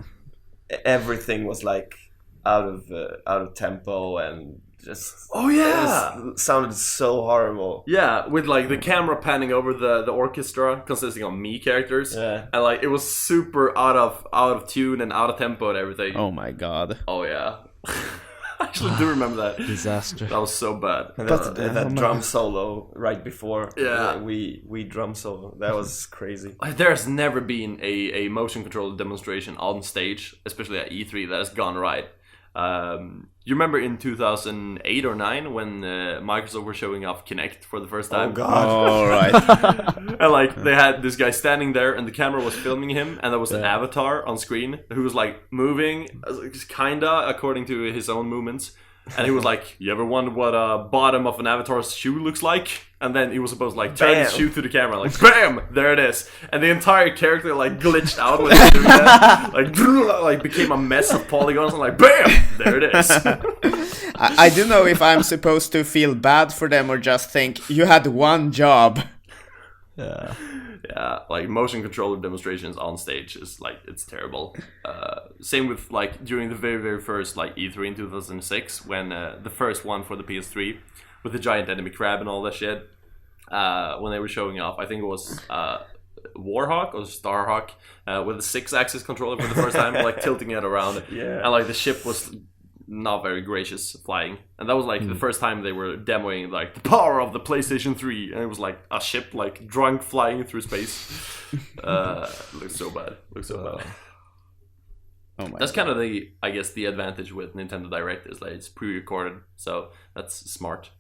everything was like out of tempo and just it sounded so horrible. Yeah, with like the camera panning over the orchestra consisting of me characters, and like it was super out of tune and out of tempo and everything. Oh my god. Oh yeah. I actually do remember that. Disaster. That was so bad. And that drum solo right before we drum solo, that was crazy. There's never been a motion control demonstration on stage, especially at E3, that has gone right. You remember in 2008 or 9 when Microsoft were showing off Kinect for the first time? Oh god. All right. And like they had this guy standing there and the camera was filming him and there was an avatar on screen who was like moving kinda according to his own movements. And he was like, you ever wonder what bottom of an avatar's shoe looks like? And then he was supposed to like turn his shoe to the camera, like BAM! There it is. And the entire character like glitched out when he was doing that. Like became a mess of polygons and like BAM! There it is. I don't know if I'm supposed to feel bad for them or just think you had one job. Yeah. Yeah, like motion controller demonstrations on stage is like, it's terrible. Same with like during the very, very first like E3 in 2006 when the first one for the PS3 with the giant enemy crab and all that shit, when they were showing off, I think it was Warhawk or Starhawk with a 6-axis controller for the first time, like tilting it around. And like the ship was not very gracious flying, and that was like the first time they were demoing like the power of the PlayStation 3, and it was like a ship like drunk flying through space. Looks so bad. Oh my That's kind of I guess the advantage with Nintendo Direct is like it's pre-recorded, so that's smart.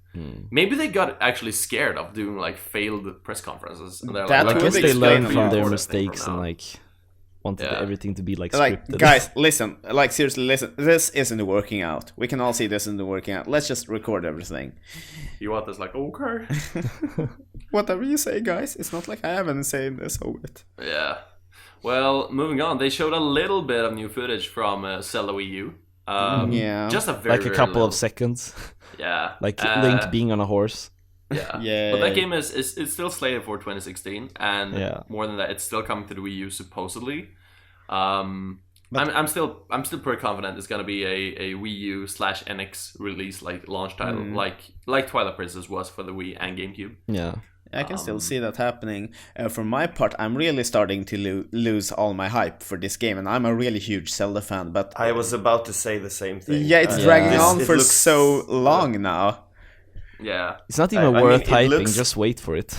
Maybe they got actually scared of doing like failed press conferences, and they're That like, I would guess they explain learned a from lot. their Record it mistakes from and now. like wanted everything to be like Like, scripted. guys, listen. Like, seriously, listen. This isn't working out. We can all see this isn't working out. Let's just record everything. You want this like, okay. Whatever you say, guys. It's not like I haven't said this over it. Yeah. Well, moving on, they showed a little bit of new footage from Zelda Wii U. Yeah. Just a very, like a very couple little. of seconds. Yeah. Like Link being on a horse. Yeah. Yeah. But that game is it's still slated for 2016, and Yeah. more than that, it's still coming to the Wii U supposedly. I'm still pretty confident it's gonna be a Wii U / NX release, like launch title, like Twilight Princess was for the Wii and GameCube. Yeah. I can still see that happening. For my part, I'm really starting to lose all my hype for this game, and I'm a really huge Zelda fan. But I was about to say the same thing. yeah, it's dragging on It for looks- so long now. Yeah. It's not even I worth mean, it hyping, looks- just wait for it.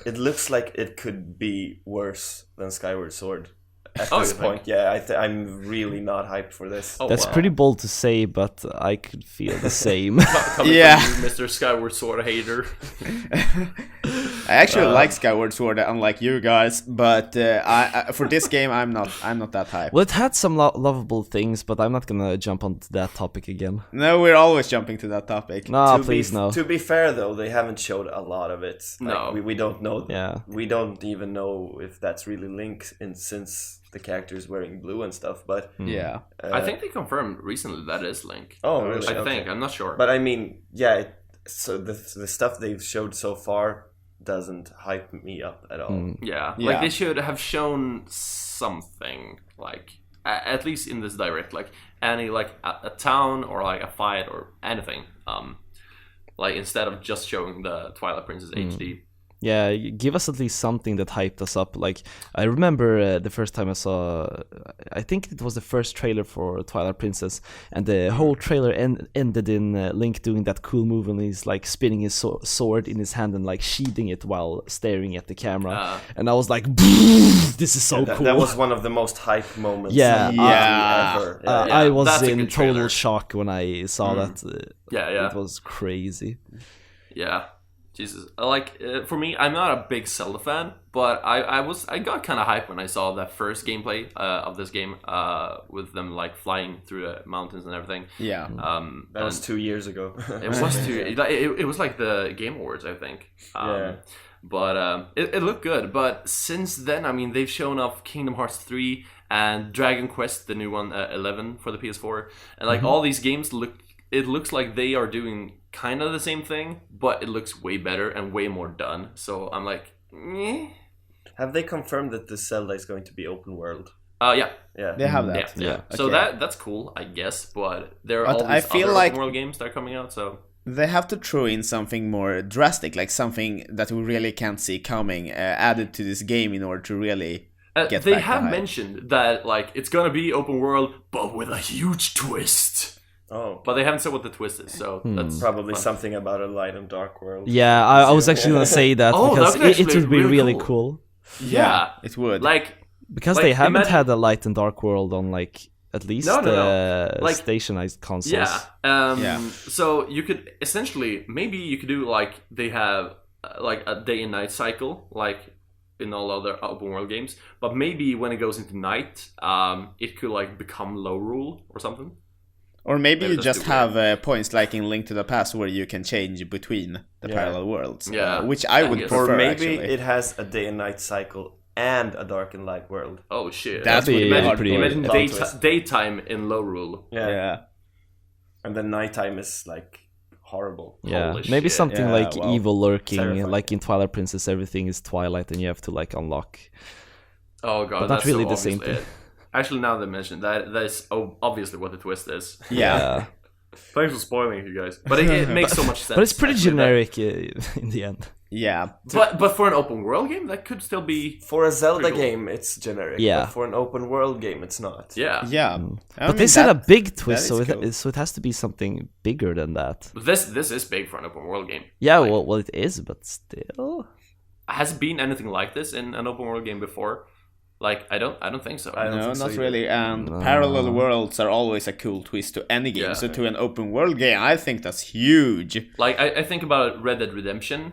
It looks like it could be worse than Skyward Sword at Oh, this you point. Yeah, I'm really not hyped for this. Oh, That's wow. pretty bold to say, but I could feel the same. Coming Yeah. from you, Mr. Skyward Sword hater. I actually like Skyward Sword, unlike you guys. But I for this game, I'm not that hyped. Well, it had some lovable things, but I'm not gonna jump onto that topic again. No, we're always jumping to that topic. No, To please be, no. To be fair, though, they haven't showed a lot of it. Like, No. we don't know. Yeah. We don't even know if that's really Link, since the character is wearing blue and stuff. But Yeah. I think they confirmed recently that is Link. oh, really? I Okay. think. I'm not sure. But I mean, yeah. So the stuff they've showed so far doesn't hype me up at all. Yeah. Yeah. Like they should have shown something, like at least in this direct, like any like a town or like a fight or anything. Like instead of just showing the Twilight Princess HD. Yeah, give us at least something that hyped us up. Like, I remember the first time I saw, I think it was the first trailer for Twilight Princess, and the whole trailer ended in Link doing that cool move when he's like spinning his sword in his hand and like sheathing it while staring at the camera. And I was like, this is so cool. That was one of the most hype moments. Yeah. ever. I was that's a in good total trailer. shock when I saw that. Yeah. It was crazy. Yeah. Jesus, like for me, I'm not a big Zelda fan, but I got kind of hyped when I saw that first gameplay of this game, with them like flying through the mountains and everything. Yeah. That was 2 years ago. It was it was like the Game Awards, I think. But it looked good. But since then, I mean, they've shown off Kingdom Hearts 3 and Dragon Quest, the new one, 11 for the PS4, and like all these games looks like they are doing kind of the same thing, but it looks way better and way more done. So I'm like, eh. Have they confirmed that the Zelda is going to be open world? Yeah. Yeah. They have that. Yeah. So Okay. that's cool, I guess. But there are But all I these feel other like- open world games that are coming out. So They have to throw in something more drastic, like something that we really can't see coming, added to this game in order to really get they back have the hype. mentioned that like it's gonna be open world, but with a huge twist. Oh, But they haven't said what the twist is. So that's probably fun. something about a light and dark world. Yeah, I was actually gonna say that Oh, because that could it would be actually really really cool. Yeah. It would. Like Because Like, they haven't imagine- had a light and dark world on like at least No. Like- stationized consoles. yeah. Yeah. So you could essentially maybe you could do like they have like a day and night cycle, like in all other open world games. But maybe when it goes into night, it could like become low rule or something. Or maybe Maybe you that's just too have points like in Link to the Past where you can change between the parallel worlds. Yeah. Which I would guess. prefer, Or maybe actually. it has a day and night cycle and a dark and light world. Oh shit! That would be imagine, pretty imagine plot twist. daytime in low rule. Yeah. And then nighttime is like horrible. Yeah, Holy maybe shit. something Yeah, like well, evil lurking, terrifying. like in Twilight Princess, everything is Twilight, and you have to like unlock. Oh god, But not that's really so the same obviously thing. it. Actually, now they mentioned that is obviously what the twist is. Yeah. Thanks for spoiling it, you guys. But it makes so much sense. But it's pretty actually, that- generic in the end. Yeah. But for an open world game, that could still be For a Zelda Pretty cool. game, it's generic. Yeah. But for an open world game, it's not. yeah. Yeah. I But mean, they said that- a big twist, that so is cool. so it has to be something bigger than that. But this is big for an open world game. Yeah, Like, well, it is, but still. has it been anything like this in an open world game before? Like I don't think so. I don't No, think so not either. really. And parallel worlds are always a cool twist to any game. Yeah. So to an open world game, I think that's huge. Like I think about Red Dead Redemption,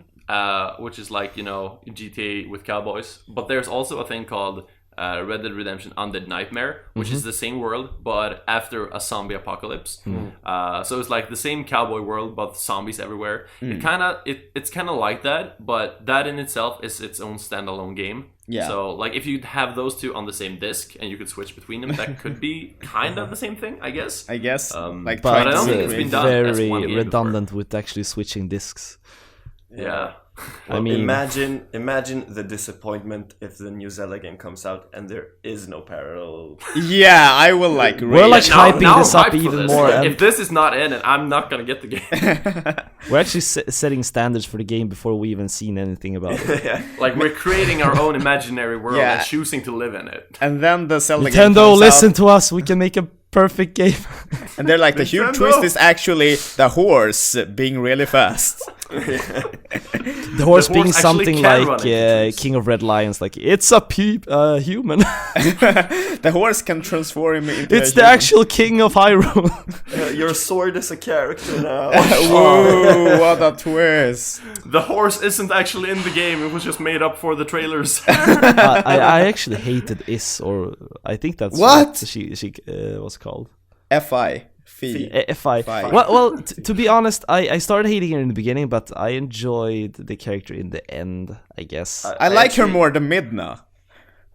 which is like, you know, GTA with cowboys. But there's also a thing called Red Dead Redemption Undead Nightmare, which is the same world but after a zombie apocalypse. So it's like the same cowboy world but zombies everywhere. It's kind of like that, but that in itself is its own standalone game. Yeah. So like if you have those two on the same disc and you could switch between them, that could be kind of the same thing, I guess. I guess. But I don't think it's been done as very one game redundant with actually switching discs. Yeah. I mean, imagine the disappointment if the new Zelda game comes out and there is no parallel. Yeah, I will like. We're like Now hyping this I'm up hyped for even this. more. If this is not in, and I'm not gonna get the game. We're actually setting standards for the game before we even seen anything about it. Yeah. Like we're creating our own imaginary world Yeah. and choosing to live in it. And then the Zelda game Nintendo, comes listen out, to us. We can make a perfect game. and they're like, the huge Nintendo! twist is actually the horse being really fast. The horse being horse actually something can run like into trees. King of Red Lions, like it's a human. The horse can transform him into It's a the human. actual king of Hyrule. Your sword is a character now. Whoa, what a twist. The horse isn't actually in the game; it was just made up for the trailers. I actually hated Is, or I think that's What? she was called. Fi. Fee. Fi. Fi. Well, to be honest, I started hating her in the beginning, but I enjoyed the character in the end, I guess. I like her more than Midna.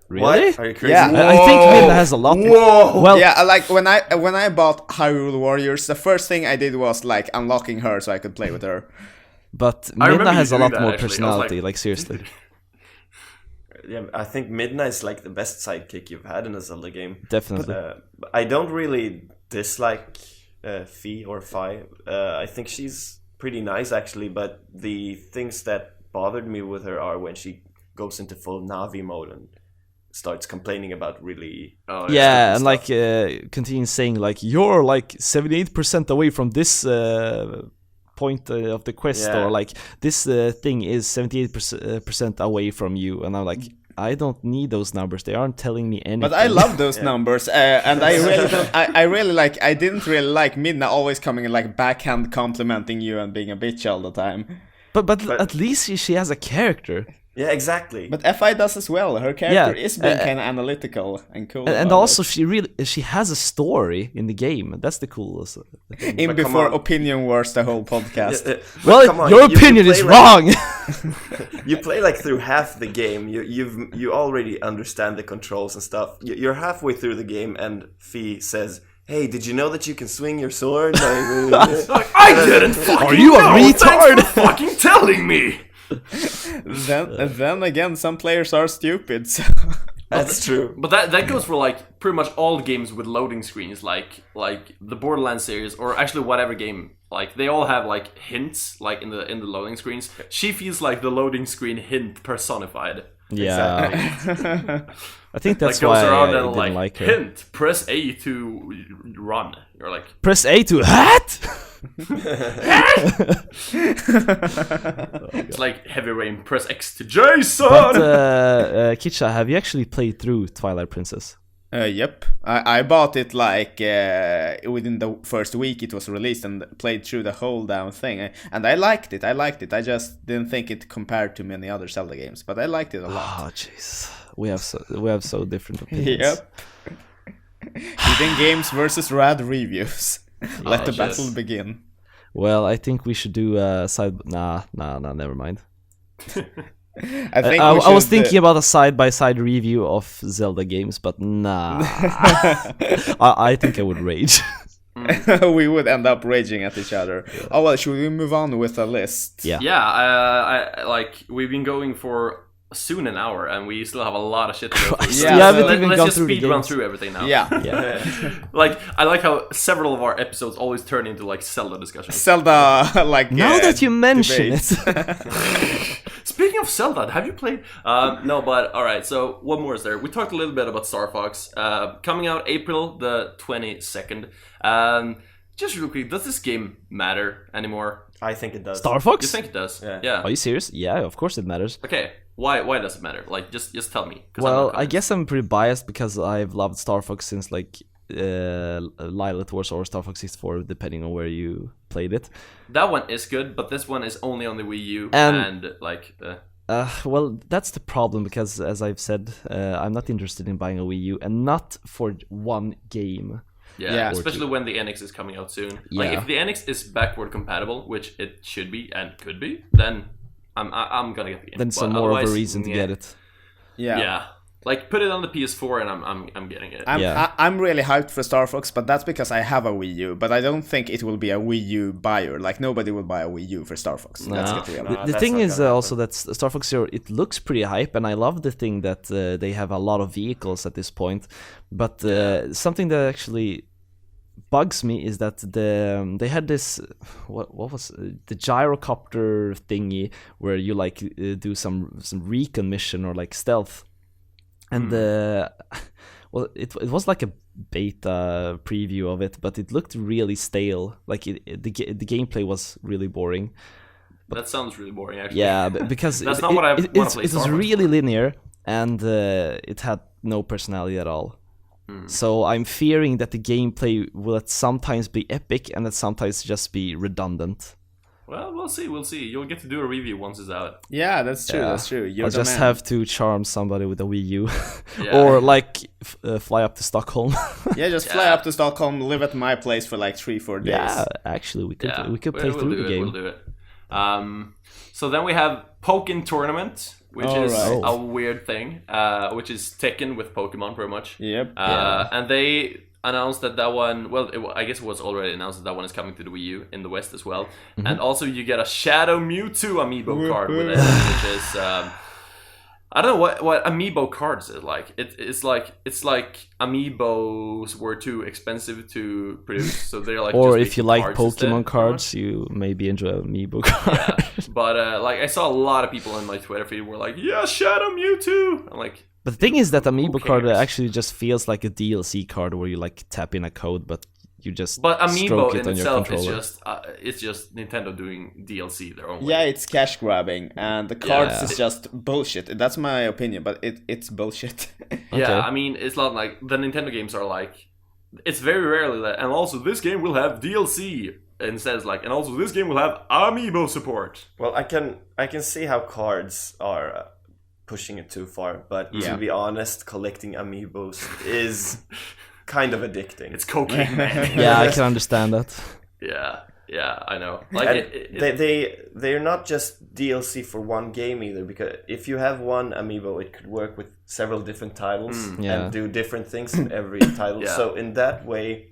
Really? What? Are you crazy? Yeah. I think Midna has a lot. Whoa! Well, Yeah, I like when I bought Hyrule Warriors, the first thing I did was like unlocking her so I could play with her. but I remember Midna you has a doing lot that, more actually. I was personality, like- like seriously. Yeah, I think Midna is like the best sidekick you've had in a Zelda game. Definitely. But I don't really dislike Fi or Fi. I think she's pretty nice actually, but the things that bothered me with her are when she goes into full Navi mode and starts complaining about really Oh, Yeah, and stuff. like continues saying like you're like 78% away from this point of the quest, Yeah. or like this thing is 78% away from you, and I'm like, I don't need those numbers. They aren't telling me anything. But I love those numbers, and I really don't. I really like. I didn't really like Midna always coming and like backhand complimenting you and being a bitch all the time. but at least she has a character. Yeah, exactly. But Fi does as well. Her character Yeah, is being kind of analytical and cool. And about also it. she has a story in the game. That's the coolest thing. in But come before on. opinion wars the whole podcast. But Well, come on, your you opinion play is like- wrong. You play like through half the game. You already understand the controls and stuff. You're halfway through the game, and Fi says, "Hey, did you know that you can swing your sword?" Like, I didn't fucking Are you a know! retard? Thanks for fucking telling me! Then again, some players are stupid. So. That's true. But that goes for like pretty much all games with loading screens, like the Borderlands series, or actually whatever game. Like they all have like hints, like in the loading screens. She feels like the loading screen hint personified. Yeah, I think that's Like goes why I around didn't and like her. hint, press A to run. You're like, Press A to what? it's like Heavy Rain, press X to Jason. But Kitcha, have you actually played through Twilight Princess? Yep, I bought it like within the first week it was released and played through the whole damn thing, and I liked it. I just didn't think it compared to many other Zelda games, but I liked it a lot. Oh jeez, we have so different opinions. Yep. Hidden games versus rad reviews. Let the shit. battle begin. Well, I think we should do side. Nah, never mind. I think I was thinking about a side-by-side review of Zelda games, but nah. I think I would rage. we would end up raging at each other. Oh well, should we move on with the list? Yeah. Yeah, I like we've been going for soon an hour, and we still have a lot of shit to go through. Yeah, we haven't so even Let's gone just through the speed run games. through everything now. Yeah. Yeah. Like I like how several of our episodes always turn into like Zelda discussions. Zelda, like Now that you mention debates. it. Speaking of Zelda, have you played? No, but all right. So what more is there? We talked a little bit about Star Fox coming out April the 22nd. Just real quick, does this game matter anymore? I think it does. Star Fox? You think it does? Yeah. Are you serious? Yeah, of course it matters. Okay. Why does it matter? Like just tell me. 'Cause I'm Well, not I convinced. guess I'm pretty biased because I've loved Star Fox since like Lilith Wars or Star Fox 64, depending on where you played it. that one is good, but this one is only on the Wii U And- and like. Well, that's the problem because, as I've said, I'm not interested in buying a Wii U, and not for one game. Yeah, especially when the NX is coming out soon. Like, if the NX is backward compatible, which it should be and could be, then I'm gonna get the game. Then some more of a reason to get it. Yeah. Like, put it on the PS4 and I'm getting it. I'm really hyped for Star Fox, but that's because I have a Wii U. But I don't think it will be a Wii U buyer. Like, nobody will buy a Wii U for Star Fox. Let's get real. The thing is also that Star Fox Zero, it looks pretty hype, and I love the thing that they have a lot of vehicles at this point. But something that actually bugs me is that they had this what was the gyrocopter thingy where you like do some recon mission or like stealth. And well, it was like a beta preview of it, but it looked really stale. Like the gameplay was really boring. That sounds really boring, actually. Yeah, because that's not what I want to play. It was really linear, and it had no personality at all. So I'm fearing that the gameplay will at sometimes be epic and at sometimes just be redundant. Well, we'll see. You'll get to do a review once it's out. Yeah, that's true. That's true. I'll just have to charm somebody with a Wii U, or like fly up to Stockholm. Just fly up to Stockholm, live at my place for like 3-4 days. Yeah, actually, we could play through the game. We'll do it. So then we have Pokken Tournament, which is a weird thing, which is Tekken with Pokemon, pretty much. Yep. And they announced that one, I guess it was already announced that one is coming to the Wii U in the West as well. Mm-hmm. And also you get a Shadow Mewtwo amiibo card with it, which is, I don't know what amiibo cards is like. It's like amiibos were too expensive to produce, so they're like. Or if you like Pokemon cards, you maybe enjoy amiibo cards. Yeah, but like I saw a lot of people on my Twitter feed were like, "Yeah, Shadow Mewtwo." I'm like. But the thing is that amiibo card actually just feels like a DLC card where you like tap in a code, but you just amiibo it in on itself your is just Nintendo doing DLC their own way. Yeah, it's cash grabbing, and the cards is just bullshit. That's my opinion, but it's bullshit. Yeah, I mean, it's not like the Nintendo games are like. It's very rarely that, and also this game will have DLC. Instead, it's like, and also this game will have amiibo support. Well, I can see how cards are. Pushing it too far, but to be honest, collecting amiibos is kind of addicting. It's cocaine, man. Yeah, I can understand that. Yeah, I know. Like they're not just DLC for one game either, because if you have one amiibo, it could work with several different titles and do different things in every title. Yeah. So in that way,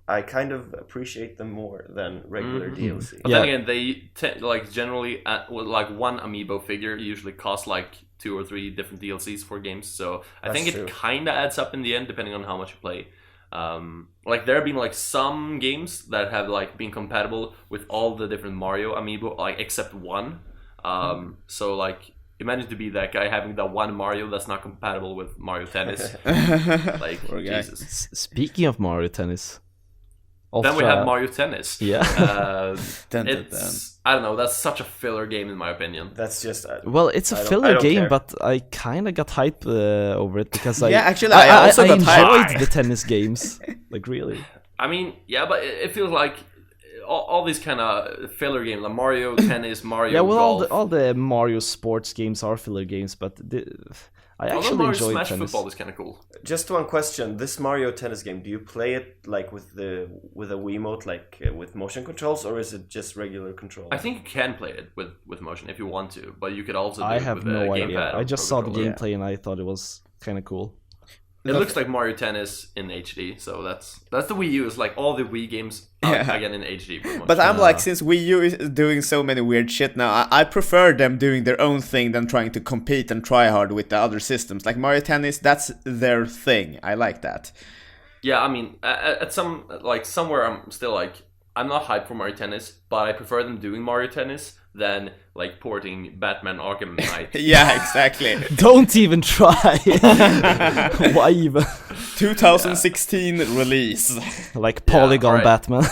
I kind of appreciate them more than regular DLC. But then again, they like generally like one amiibo figure usually costs like 2 or 3 different DLCs for games. So I think it kind of adds up in the end, depending on how much you play. Like there have been like some games that have like been compatible with all the different Mario amiibo, like except one. So like imagine to be that guy having that one Mario that's not compatible with Mario Tennis. Like Jesus. Speaking of Mario Tennis. Then we have Mario Tennis. Yeah. It's I don't know. That's such a filler game in my opinion. That's just well, it's a filler game, care. But I kind of got hype over it because I also got enjoyed the tennis games. Like really. I mean, yeah, but it feels like all these kind of filler games, like Mario Tennis, Mario Golf. all the Mario sports games are filler games, but I actually enjoy Smash tennis. Football is kind of cool. Just one question: this Mario Tennis game, do you play it like with a Wiimote, like with motion controls, or is it just regular control? I think you can play it with motion if you want to, but you could also. I do have it with no a idea. gamepad I just saw the gameplay Yeah. and I thought it was kind of cool. It looks like Mario Tennis in HD, so that's the Wii U. It's like all the Wii games again in HD. Pretty much. But I'm like, since Wii U is doing so many weird shit now, I prefer them doing their own thing than trying to compete and try hard with the other systems. Like Mario Tennis, that's their thing. I like that. Yeah, I mean, at somewhere I'm still like, I'm not hyped for Mario Tennis, but I prefer them doing Mario Tennis than like porting Batman Arkham Knight. Yeah, exactly. Don't even try. Why even? 2016 release. Like Polygon Batman.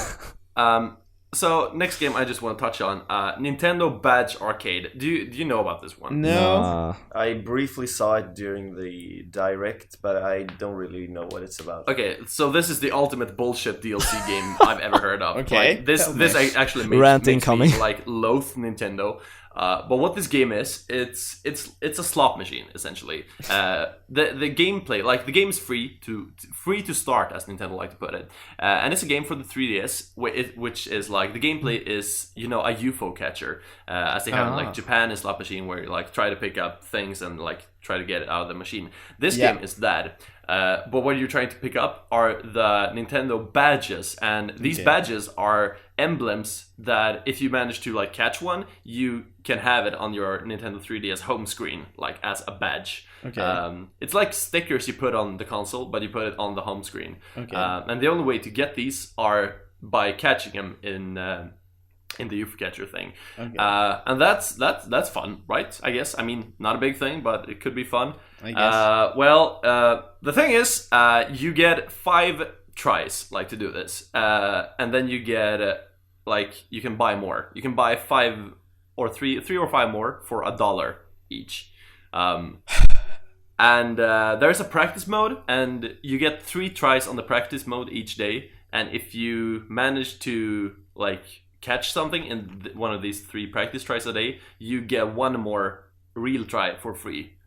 So next game I just want to touch on Nintendo Badge Arcade. Do you know about this one? No. I briefly saw it during the direct, but I don't really know what it's about. Okay, so this is the ultimate bullshit DLC game I've ever heard of. Okay, like, this actually makes me like loathe Nintendo. But what this game is, it's a slot machine essentially. The gameplay, like the game is free to start, as Nintendo like to put it, and it's a game for the 3DS, which is like the gameplay is a UFO catcher, as they have in like Japan, is slot machine where you like try to pick up things and like try to get it out of the machine. This game is that. But what you're trying to pick up are the Nintendo badges, and these badges are emblems that if you manage to like catch one, you can have it on your Nintendo 3DS home screen, like as a badge. It's like stickers you put on the console, but you put it on the home screen. And the only way to get these are by catching them in the UFO catcher thing. And that's fun, right? I guess. I mean, not a big thing, but it could be fun. I guess. The thing is, you get 5 tries like to do this, and then you get you can buy more. You can buy 5 or 3 or 5 more for $1 each. And there's a practice mode, and you get 3 tries on the practice mode each day. And if you manage to catch something in one of these 3 practice tries a day, you get 1 more real try for free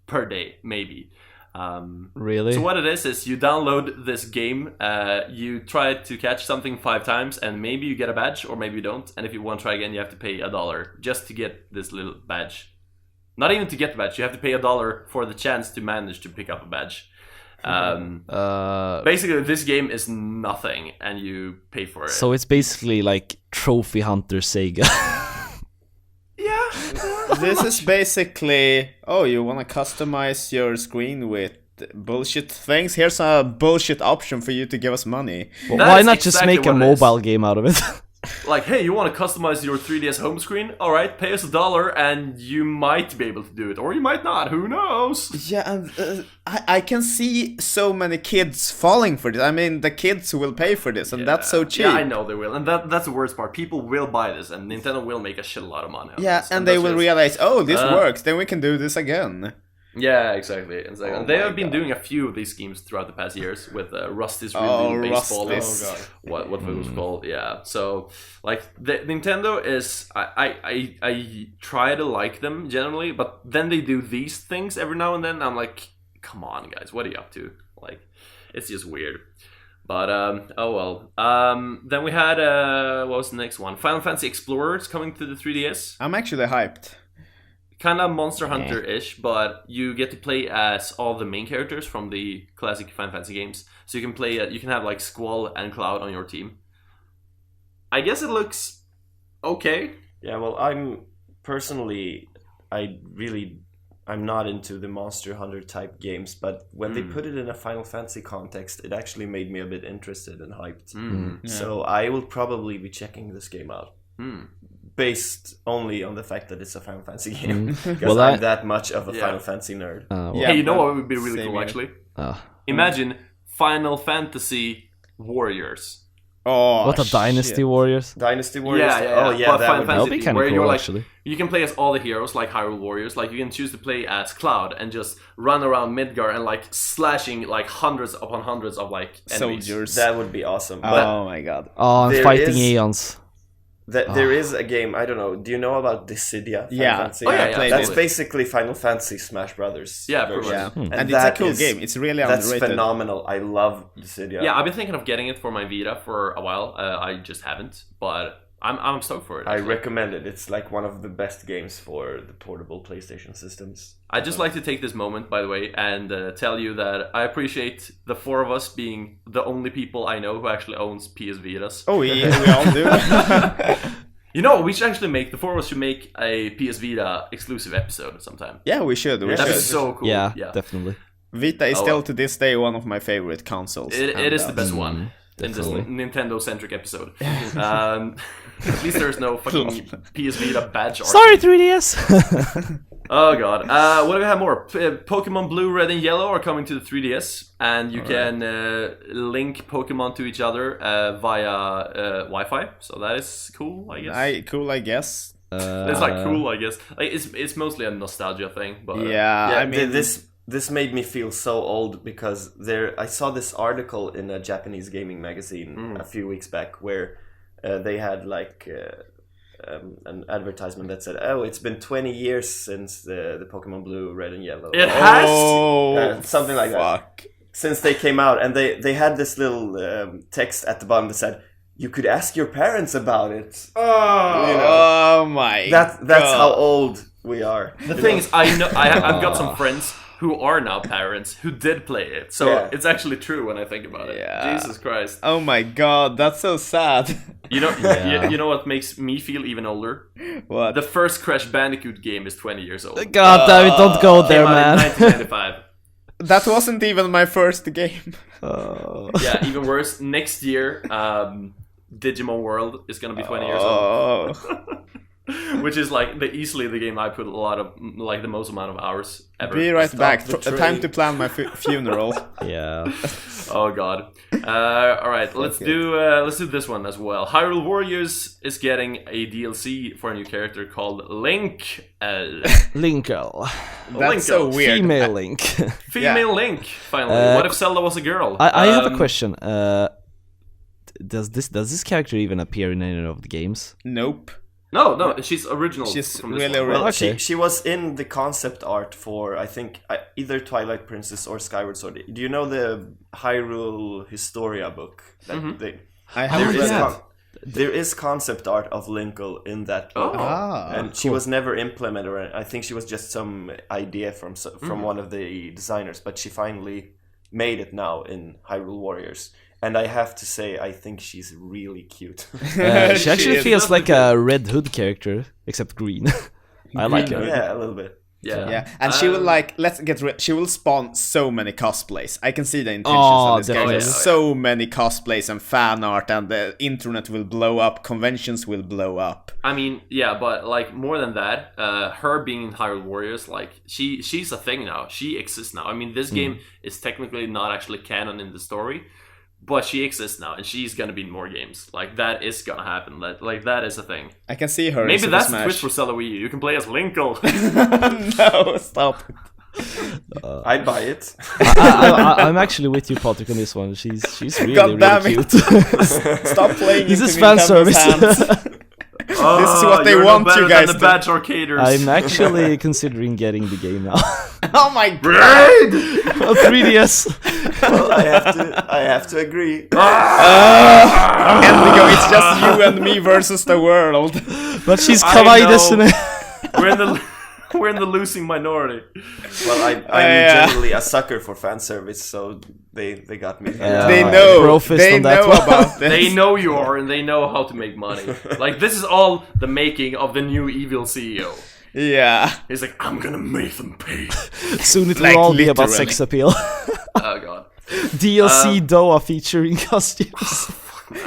per day, maybe. Really? So what it is you download this game, you try to catch something 5 times, and maybe you get a badge, or maybe you don't. And if you want to try again, you have to pay $1 just to get this little badge. Not even to get the badge, you have to pay $1 for the chance to manage to pick up a badge. Basically, this game is nothing, and you pay for it. So it's basically like Trophy Hunter Sega. This is basically, you want to customize your screen with bullshit things? Here's a bullshit option for you to give us money. Well, why not just make a mobile game out of it? Like, hey, you want to customize your 3DS home screen? Alright, pay us $1 and you might be able to do it. Or you might not, who knows? Yeah, and I can see so many kids falling for this. I mean, the kids will pay for this, and that's so cheap. Yeah, I know they will. And that's the worst part. People will buy this, and Nintendo will make a shitload of money on this. And they will realize, this works, then we can do this again. Yeah, exactly. And they have been doing a few of these schemes throughout the past years with Rusty's Real Baseball. What it was called? Yeah. So the Nintendo is I try to like them generally, but then they do these things every now and then. I'm like, come on, guys, what are you up to? It's just weird. But then we had what was the next one? Final Fantasy Explorers coming to the 3DS. I'm actually hyped. Kind of Monster Hunter-ish, but you get to play as all the main characters from the classic Final Fantasy games. So you can play, you can have Squall and Cloud on your team. I guess it looks okay. Yeah, well, I'm not into the Monster Hunter type games, but when they put it in a Final Fantasy context, it actually made me a bit interested and hyped. So I will probably be checking this game out. Based only on the fact that it's a Final Fantasy game, because I'm that much of a Final Fantasy nerd. Hey, you know what would be really cool, actually? Imagine Final Fantasy Warriors. Oh, what a Dynasty Warriors? Dynasty Warriors? Yeah. That would be kind of cool, actually. You can play as all the heroes, like Hyrule Warriors. You can choose to play as Cloud and just run around Midgar and slashing hundreds upon hundreds of enemies. Soldiers. That would be awesome. Oh my god. Oh, I'm fighting Aeons. There is a game, I don't know, do you know about Dissidia? That's basically Final Fantasy Smash Brothers. Yeah, pretty much. And it's a cool game. It's really underrated. That's phenomenal. I love Dissidia. Yeah, I've been thinking of getting it for my Vita for a while. I just haven't, but I'm stoked for it. Actually. I recommend it. It's one of the best games for the portable PlayStation systems. I'd just like to take this moment, by the way, and tell you that I appreciate the 4 of us being the only people I know who actually owns PS Vitas. Oh, we all do. We should actually the 4 of us should make a PS Vita exclusive episode sometime. Yeah, we should. That'd be so cool. Yeah, definitely. Vita is still to this day one of my favorite consoles. It is the best one. Definitely. In this Nintendo-centric episode. At least there's no fucking PS Vita badge art. Sorry, 3DS! Oh god. What do we have more? Pokemon Blue, Red, and Yellow are coming to the 3DS, and you can link Pokemon to each other via Wi-Fi. So that is cool, I guess. Cool, I guess. It's cool, I guess. It's mostly a nostalgia thing, but I mean, this made me feel so old because I saw this article in a Japanese gaming magazine a few weeks back where they had an advertisement that said, "Oh, it's been 20 years since the Pokemon Blue, Red, and Yellow." It has. Something like that. Since they came out, and they had this little text at the bottom that said, "You could ask your parents about it." Oh my! That's how old we are. The thing is, I know I've got some friends who are now parents who did play it, so it's actually true when I think about it. Yeah. Jesus Christ! Oh my god, that's so sad. You know, you know what makes me feel even older? What? The first Crash Bandicoot game is 20 years old. God damn it, don't go there, Came out in man. 1995. That wasn't even my first game. Yeah, even worse. Next year, Digimon World is gonna be 20 years old. Which is like easily the game I put a lot of, like, the most amount of hours ever. Be right back. the train. Time to plan my funeral. Yeah. Oh god. All right, let's do this one as well. Hyrule Warriors is getting a DLC for a new character called Link. Linkle. That's so weird. Female Link. Female Link. Finally. What if Zelda was a girl? I have a question. Does this character even appear in any of the games? Nope. No, she's original. She's from this really one. original. Well, Okay. she was in the concept art for, I think, either Twilight Princess or Skyward Sword. Do you know the Hyrule Historia book? That thing? I haven't read that. There is concept art of Linkle in that book. And she was never implemented, or I think she was just some idea from one of the designers, but she finally made it now in Hyrule Warriors. And I have to say, I think she's really cute. She actually feels like a Red Hood character, except green. I like her. Yeah, a little bit. Yeah. And she will she will spawn so many cosplays. I can see the intentions of this character. definitely. So many cosplays and fan art, and the internet will blow up, conventions will blow up. I mean, yeah, but like more than that, her being in Hyrule Warriors, like she's a thing now. She exists now. I mean, this game is technically not actually canon in the story, but she exists now, and she's gonna be in more games. Like, that is gonna happen. That is a thing. I can see her in Maybe Super that's the Smash. twist for Zelda Wii U. You can play as Linkle. No, stop. I'd buy it. I'm actually with you, Patrick, on this one. She's really, God damn really it. cute. Stop playing This into is fan Nintendo's service. hands. This is what they you're no want better you guys than the to. Batch Arcaders. I'm actually considering getting the game now. Oh my god. On 3DS. Well, I have to agree. Enrico, it's just you and me versus the world. But she's I kawaii know. desu. We're in the losing minority. Well, I'm generally a sucker for fan service, so they got me. They know. Brofist They on that know one. about this. They know you are, and they know how to make money. Like, this is all the making of the new evil CEO. Yeah. He's like, I'm gonna make them pay. Soon it Like, will all be about literally. sex appeal. Oh god. DLC Doa featuring costumes.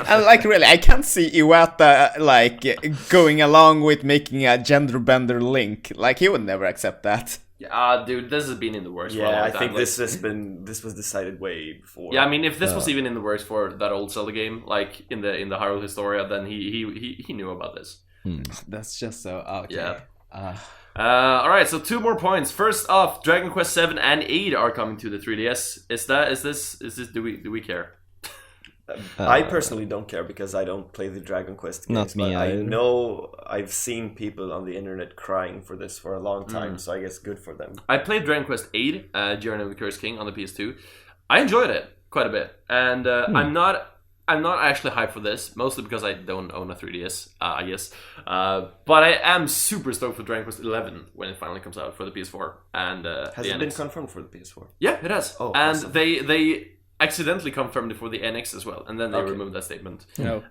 And like really, I can't see Iwata like going along with making a gender bender Link. Like he would never accept that. Yeah, dude, this has been in the works for a long Yeah, I time. think Like, this was decided way before. yeah, I mean, if this was even in the works for that old Zelda game, like in the Hyrule Historia, then he knew about this. That's just so okay. Yeah. All right, so 2 more points. First off, Dragon Quest 7 and 8 are coming to the 3DS. Is this? Do we care? I personally don't care because I don't play the Dragon Quest games. Not me but I either. know I've seen people on the internet crying for this for a long time, so I guess good for them. I played Dragon Quest 8, Journey of the Cursed King on the PS2. I enjoyed it quite a bit, and I'm not actually hyped for this, mostly because I don't own a 3DS, I guess. But I am super stoked for Dragon Quest 11 when it finally comes out for the PS4 and Has the it been NX. confirmed for the PS4? Yeah, it has. Oh, and awesome. they accidentally confirmed it for the NX as well, and then they Okay. removed that statement. No.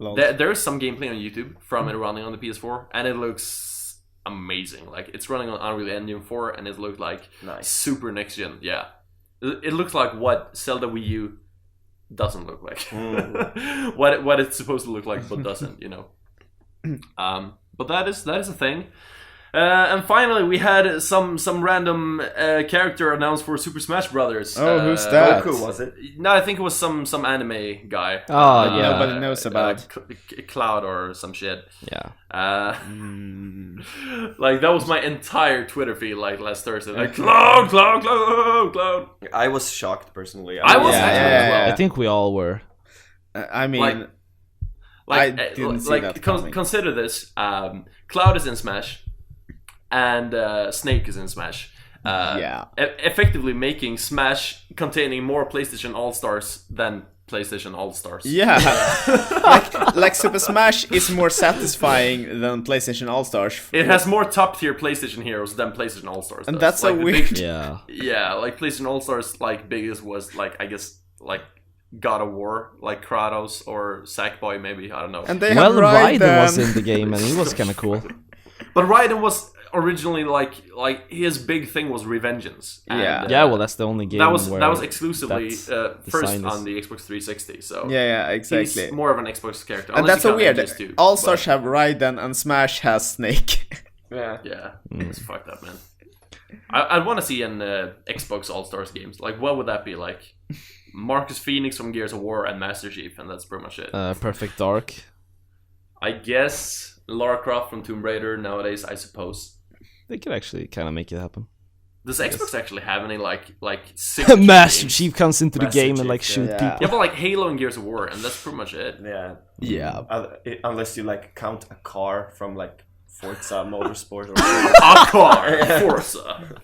Lol. There is some gameplay on YouTube from it running on the PS4, and it looks amazing. Like, it's running on Unreal Engine 4, and it looked like Nice. super next gen. Yeah, it looks like what Zelda Wii U doesn't look like. what it's supposed to look like, but doesn't. You know. But that is a thing. And finally, we had some random character announced for Super Smash Brothers. Oh, who's that? Goku, was it? No, I think it was some anime guy. Oh, yeah. Nobody knows about. Cloud or some shit. Yeah. Like, that was my entire Twitter feed like last Thursday. Like, Cloud. I was shocked personally. I was Yeah, actually yeah, as well. yeah. I think we all were. I mean, I didn't see that coming. Consider this: Cloud is in Smash, and Snake is in Smash. Effectively making Smash containing more PlayStation All-Stars than PlayStation All-Stars. Yeah, like Super Smash is more satisfying than PlayStation All-Stars. It has more top-tier PlayStation heroes than PlayStation All-Stars. And that's so weird. Yeah, like PlayStation All-Stars, like biggest was like I guess like God of War, like Kratos or Sackboy maybe, I don't know. And they Raiden was in the game and he was kind of cool. But Raiden was originally like his big thing was Revengeance. And, well, that's the only game that was exclusively first is. on the Xbox 360. So exactly. He's more of an Xbox character. And that's so weird. All Stars have Raiden and Smash has Snake. It's fucked up, man. I'd want to see an Xbox All Stars games. Like, what would that be like? Marcus Phoenix from Gears of War and Master Chief, and that's pretty much it. Perfect Dark. I guess Lara Croft from Tomb Raider nowadays, I suppose. They could actually kind of make it happen. Does Xbox actually have any like Master Chief comes into the game and like shoot people? Yeah, but like Halo and Gears of War, and that's pretty much it. Unless you like count a car from like Forza Motorsport or a car, Forza.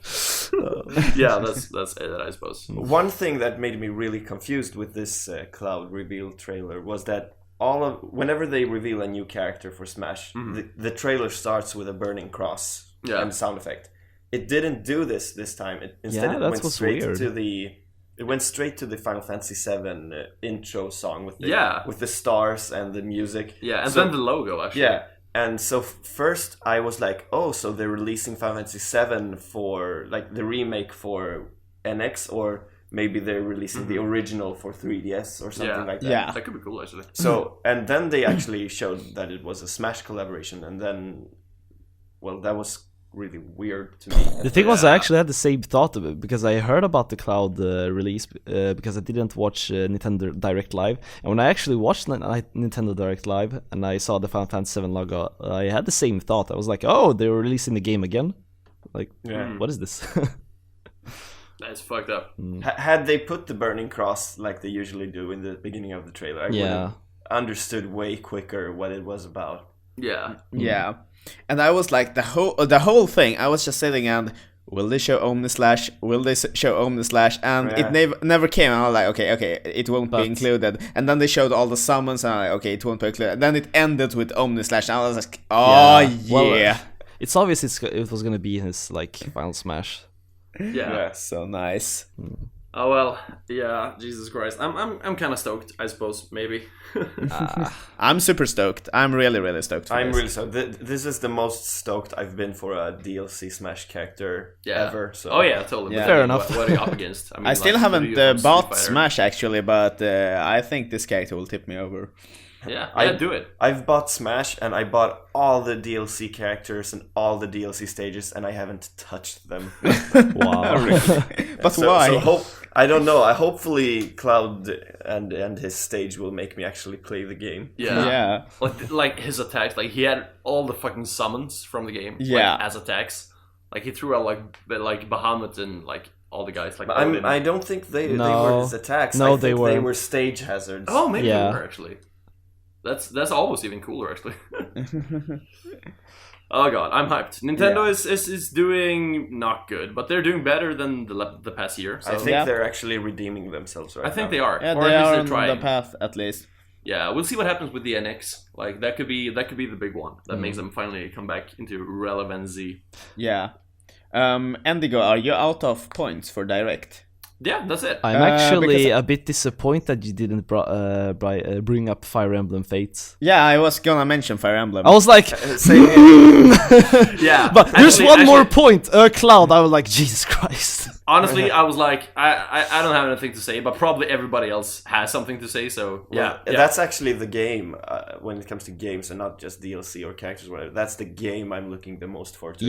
That's it, I suppose. One thing that made me really confused with this Cloud reveal trailer was that whenever they reveal a new character for Smash, the trailer starts with a burning cross and sound effect. It didn't do this time. Instead, it went straight to the. It went straight to the Final Fantasy VII intro song with the stars and the music. Yeah, and then the logo actually. Yeah, and so first I was like, oh, so they're releasing Final Fantasy VII for like the remake for NX, or maybe they're releasing the original for 3DS or something like that. Yeah, that could be cool actually. So and then they actually showed that it was a Smash collaboration, and then, well, that was really weird to me. The thing was, I actually had the same thought of it because I heard about the Cloud release because I didn't watch Nintendo Direct Live, and when I actually watched Nintendo Direct Live and I saw the Final Fantasy VII logo, I had the same thought. I was like, oh, they were releasing the game again? Like, what is this? That's fucked up. Had they put the burning cross like they usually do in the beginning of the trailer, I would have understood way quicker what it was about. Yeah. And I was like, the whole thing, I was just sitting and, will they show Omni Slash? Will they show Omni Slash? And it never came, and I was like, okay, it won't be included. And then they showed all the summons, and I'm like, okay, it won't be included. And then it ended with Omni Slash, and I was like, Well, it's obvious it was gonna be his, like, final Smash. Yeah. So nice. Oh well, yeah. Jesus Christ, I'm kind of stoked. I suppose maybe. I'm super stoked. I'm really stoked. I'm really stoked. This is the most stoked I've been for a DLC Smash character ever. So. Oh yeah, totally. Yeah. Fair enough. What are you up against? I mean, I still haven't bought Smash actually, but I think this character will tip me over. Yeah, do it. I've bought Smash, and I bought all the DLC characters and all the DLC stages, and I haven't touched them. Wow. But why? So I don't know. Hopefully Cloud and his stage will make me actually play the game. Yeah. Like his attacks, like he had all the fucking summons from the game. Like, as attacks. Like he threw out like Bahamut and like all the guys. Like I don't think they were his attacks. No, they were stage hazards. Oh, maybe they were actually. That's almost even cooler actually. Oh god, I'm hyped. Nintendo is doing not good, but they're doing better than the past year. So. I think they're actually redeeming themselves right now. I think they are. Yeah, or they at least are they're on trying. the path at least. Yeah, we'll see what happens with the NX. Like that could be the big one that makes them finally come back into relevancy. Yeah. Endigo, are you out of points for Direct? Yeah, that's it. I'm actually a bit disappointed you didn't bring up Fire Emblem Fates. Yeah, I was gonna mention Fire Emblem. I was like, yeah, but there's one more point. Cloud. I was like, Jesus Christ. Honestly, I was like, I don't have anything to say, but probably everybody else has something to say. So yeah. That's actually the game when it comes to games, and not just DLC or characters or whatever. That's the game I'm looking the most forward to.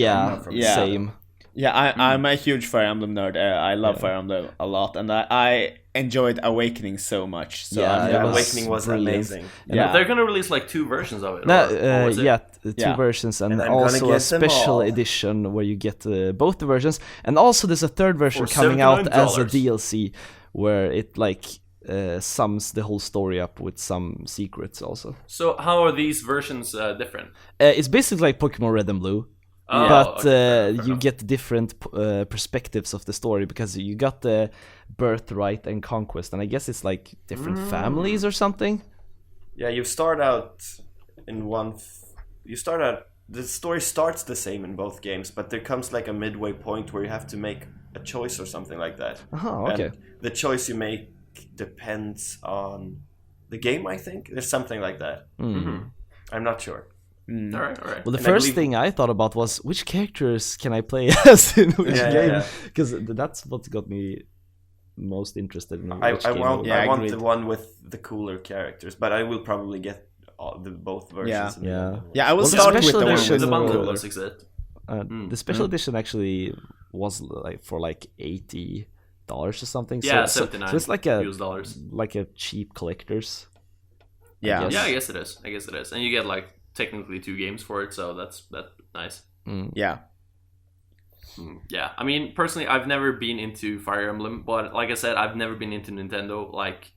Same. Yeah, I'm a huge Fire Emblem nerd. I love Fire Emblem a lot, and I enjoyed Awakening so much. So Awakening was amazing. Yeah, they're gonna release like 2 versions of it. Two versions, and also a special edition where you get both the versions, and also there's a third version coming out as a DLC where it like sums the whole story up with some secrets also. So how are these versions different? It's basically like Pokemon Red and Blue. Oh, But okay, fair you enough. get different perspectives of the story because you got the birthright and conquest, and I guess it's like different families or something. Yeah, you start out in one. You start out. The story starts the same in both games, but there comes like a midway point where you have to make a choice or something like that. Oh, okay. And the choice you make depends on the game, I think. There's something like that. I'm not sure. All right. Well, the And I first believe- thing I thought about was which characters can I play as in which Yeah, game? yeah. Because that's what got me most interested in I which game. want Yeah, I want agreed. the one with the cooler characters, but I will probably get both versions. in the Yeah. end. Yeah, I will Well, the start with special the one edition- with The the bundle cooler. does exist. The special edition actually was like for like $80 or something. Yeah, so $79 it's like a US dollars. like a cheap collector's. Yeah. guess. Yeah, I guess it is. And you get like technically 2 games for it, so that's nice. Yeah. Yeah, I mean, personally, I've never been into Fire Emblem, but like I said, I've never been into Nintendo like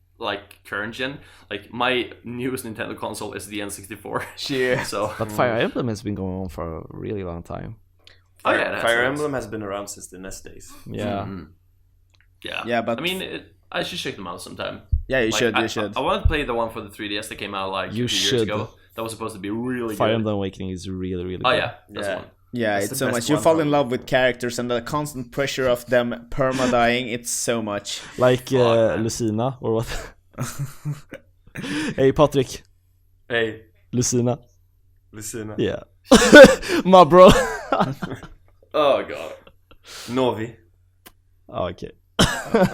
current gen. Like my newest Nintendo console is the N64. Sure. So, But Fire Emblem has been going on for a really long time. oh yeah, Fire Emblem has been around since the NES days. Yeah. Yeah, Yeah, but- I mean, I should check them out sometime. Yeah, you Like, should. I, You should. I wanted to play the one for the 3DS that came out like You a few should. years ago. That was supposed to be really Fire good. Emblem Awakening is really, really Oh good. yeah, that's Yeah. one. Yeah, That's it's the so best much. You one, fall in probably. love with characters and the constant pressure of them perma-dying. It's so much. Like man. Lucina or what? Hey Patrik, Hey, Lucina. Lucina. Yeah. My bro. Oh god. Novi. Oh, okay. Wait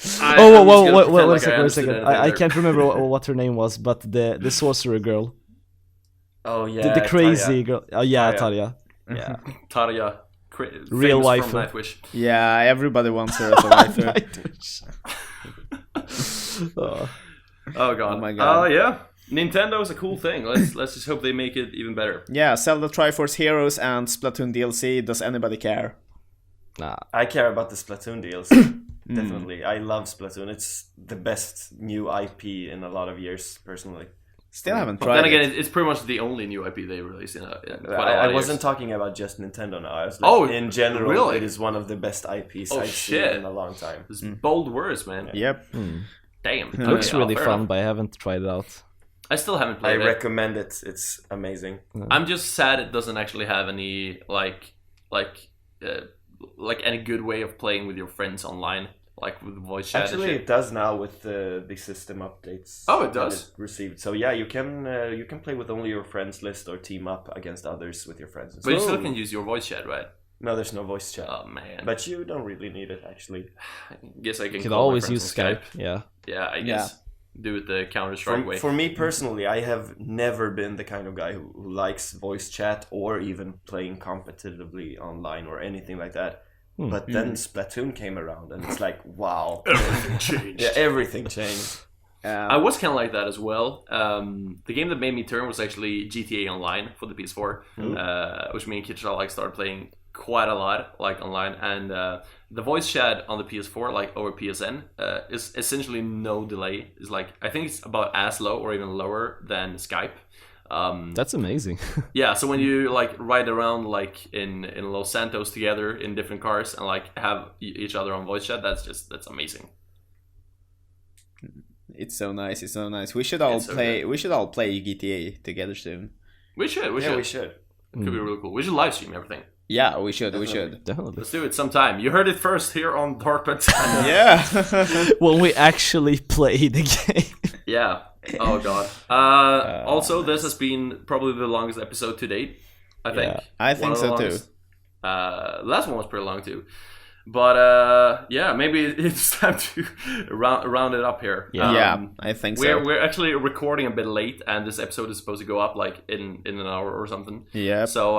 a second. I can't remember what her name was, but the sorcerer girl, Oh yeah. the crazy Taya. girl. Oh yeah, Tarja. Tarja. Yeah. Tarja, Real famous waifu. from Nightwish. Yeah, everybody wants her as a waifu. Oh. Oh god. Oh my God. Yeah. Nintendo is a cool thing. Let's just hope they make it even better. Yeah, Zelda Triforce Heroes and Splatoon DLC. Does anybody care? Nah. I care about the Splatoon DLC. Definitely. I love Splatoon. It's the best new IP in a lot of years, personally. Still haven't But tried then again, it. it's pretty much the only new IP they released in quite a lot I of wasn't years. talking about just Nintendo now. I was like, Oh, in general, really? it is one of the best IPs Oh, I've seen shit. in a long time. It's bold words, man. Yep. Damn. It looks Okay, really fair fun, enough. but I haven't tried it out. I still haven't I played it. recommend it. It's amazing. I'm just sad it doesn't actually have any like any good way of playing with your friends online, like with voice chat. Actually, and it does now with the system updates. Oh, it that does? received. So yeah, you can play with only your friends list or team up against others with your friends. and But you stuff. still can use your voice chat, right? No, there's no voice chat. Oh man. But you don't really need it actually. I guess I can. You can call my always friends use on Skype. Yeah. Yeah, I guess. Do it the Counter Strike way. For me personally, I have never been the kind of guy who likes voice chat or even playing competitively online or anything like that. But then Splatoon came around and it's like, wow. Everything changed. Yeah, everything changed. I was kind of like that as well. The game that made me turn was actually GTA Online for the PS4, which me and Kitchell like started playing quite a lot, like online. And the voice chat on the PS4, like over PSN, is essentially no delay. It's like I think it's about as low or even lower than Skype. That's amazing. Yeah, so when you like ride around like in Los Santos together in different cars and like have each other on voice chat, that's amazing. It's so nice. It's so nice. We should all It's so play. good. We should all play GTA together soon. We should. Yeah, we should. It could be really cool. We should live stream everything. Yeah, we should. We should. Definitely. Let's do it sometime. You heard it first here on DarkBad Time. Yeah. When we actually play the game. Yeah. Oh god. Also, this has been probably the longest episode to date. I think. Yeah, I think One of so the too. longest. The last one was pretty long too. But yeah, maybe it's time to round it up here. Yeah. Yeah, I think so. We're actually recording a bit late, and this episode is supposed to go up like in an hour or something. Yep. So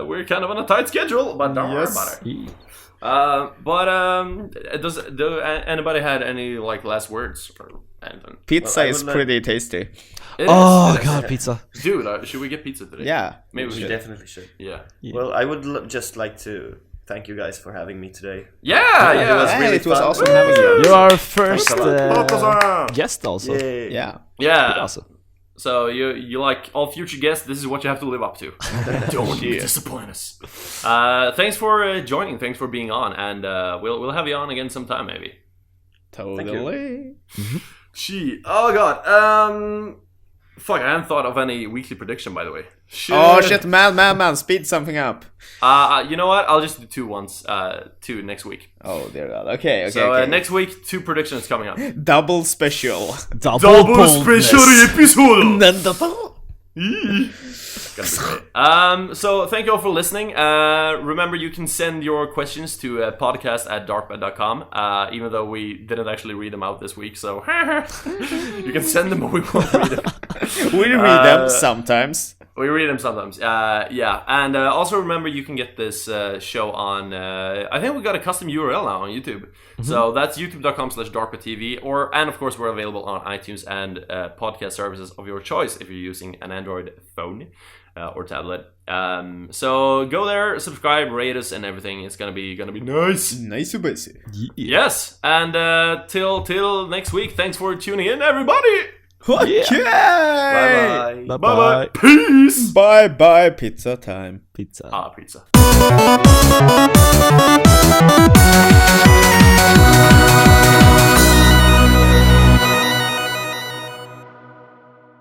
we're kind of on a tight schedule, but don't Yes. worry about it. Do anybody had any like last words or anything? Pizza Well, I is would like- pretty tasty. It Oh is. god, pizza. Dude, should we get pizza today? Yeah. Maybe we We should. definitely should. Yeah. Yeah. Well, I would just like to thank you guys for having me today. Yeah. It was really it was fun. awesome having you. You're our first Thanks a guest also. Yay. Yeah. Yeah. Awesome. So you like all future guests, this is what you have to live up to. Don't disappoint us. Thanks for joining. Thanks for being on, and we'll have you on again sometime maybe. Totally. Gee, oh god. Fuck, I hadn't thought of any weekly prediction, by the way. Shit. Oh shit, man, speed something up. You know what? I'll just do two next week. Oh dear god. Okay. So next week, 2 predictions coming up. Double special. Double special episode. Gonna be great. So thank you all for listening. Remember, you can send your questions to podcast@darkbad.com. Even though we didn't actually read them out this week, so you can send them, but we won't read them. We read them sometimes. We read them sometimes. Yeah, and also remember, you can get this show on. I think we got a custom URL now on YouTube, so that's youtube.com/darkbadtv. And of course, we're available on iTunes and podcast services of your choice if you're using an Android phone or tablet. So go there, subscribe, rate us, and everything. It's gonna be nice. Nice basic. Yes, and till next week. Thanks for tuning in, everybody. Okay. Bye-bye. Bye. Peace. Bye. Pizza time. Pizza. Pizza.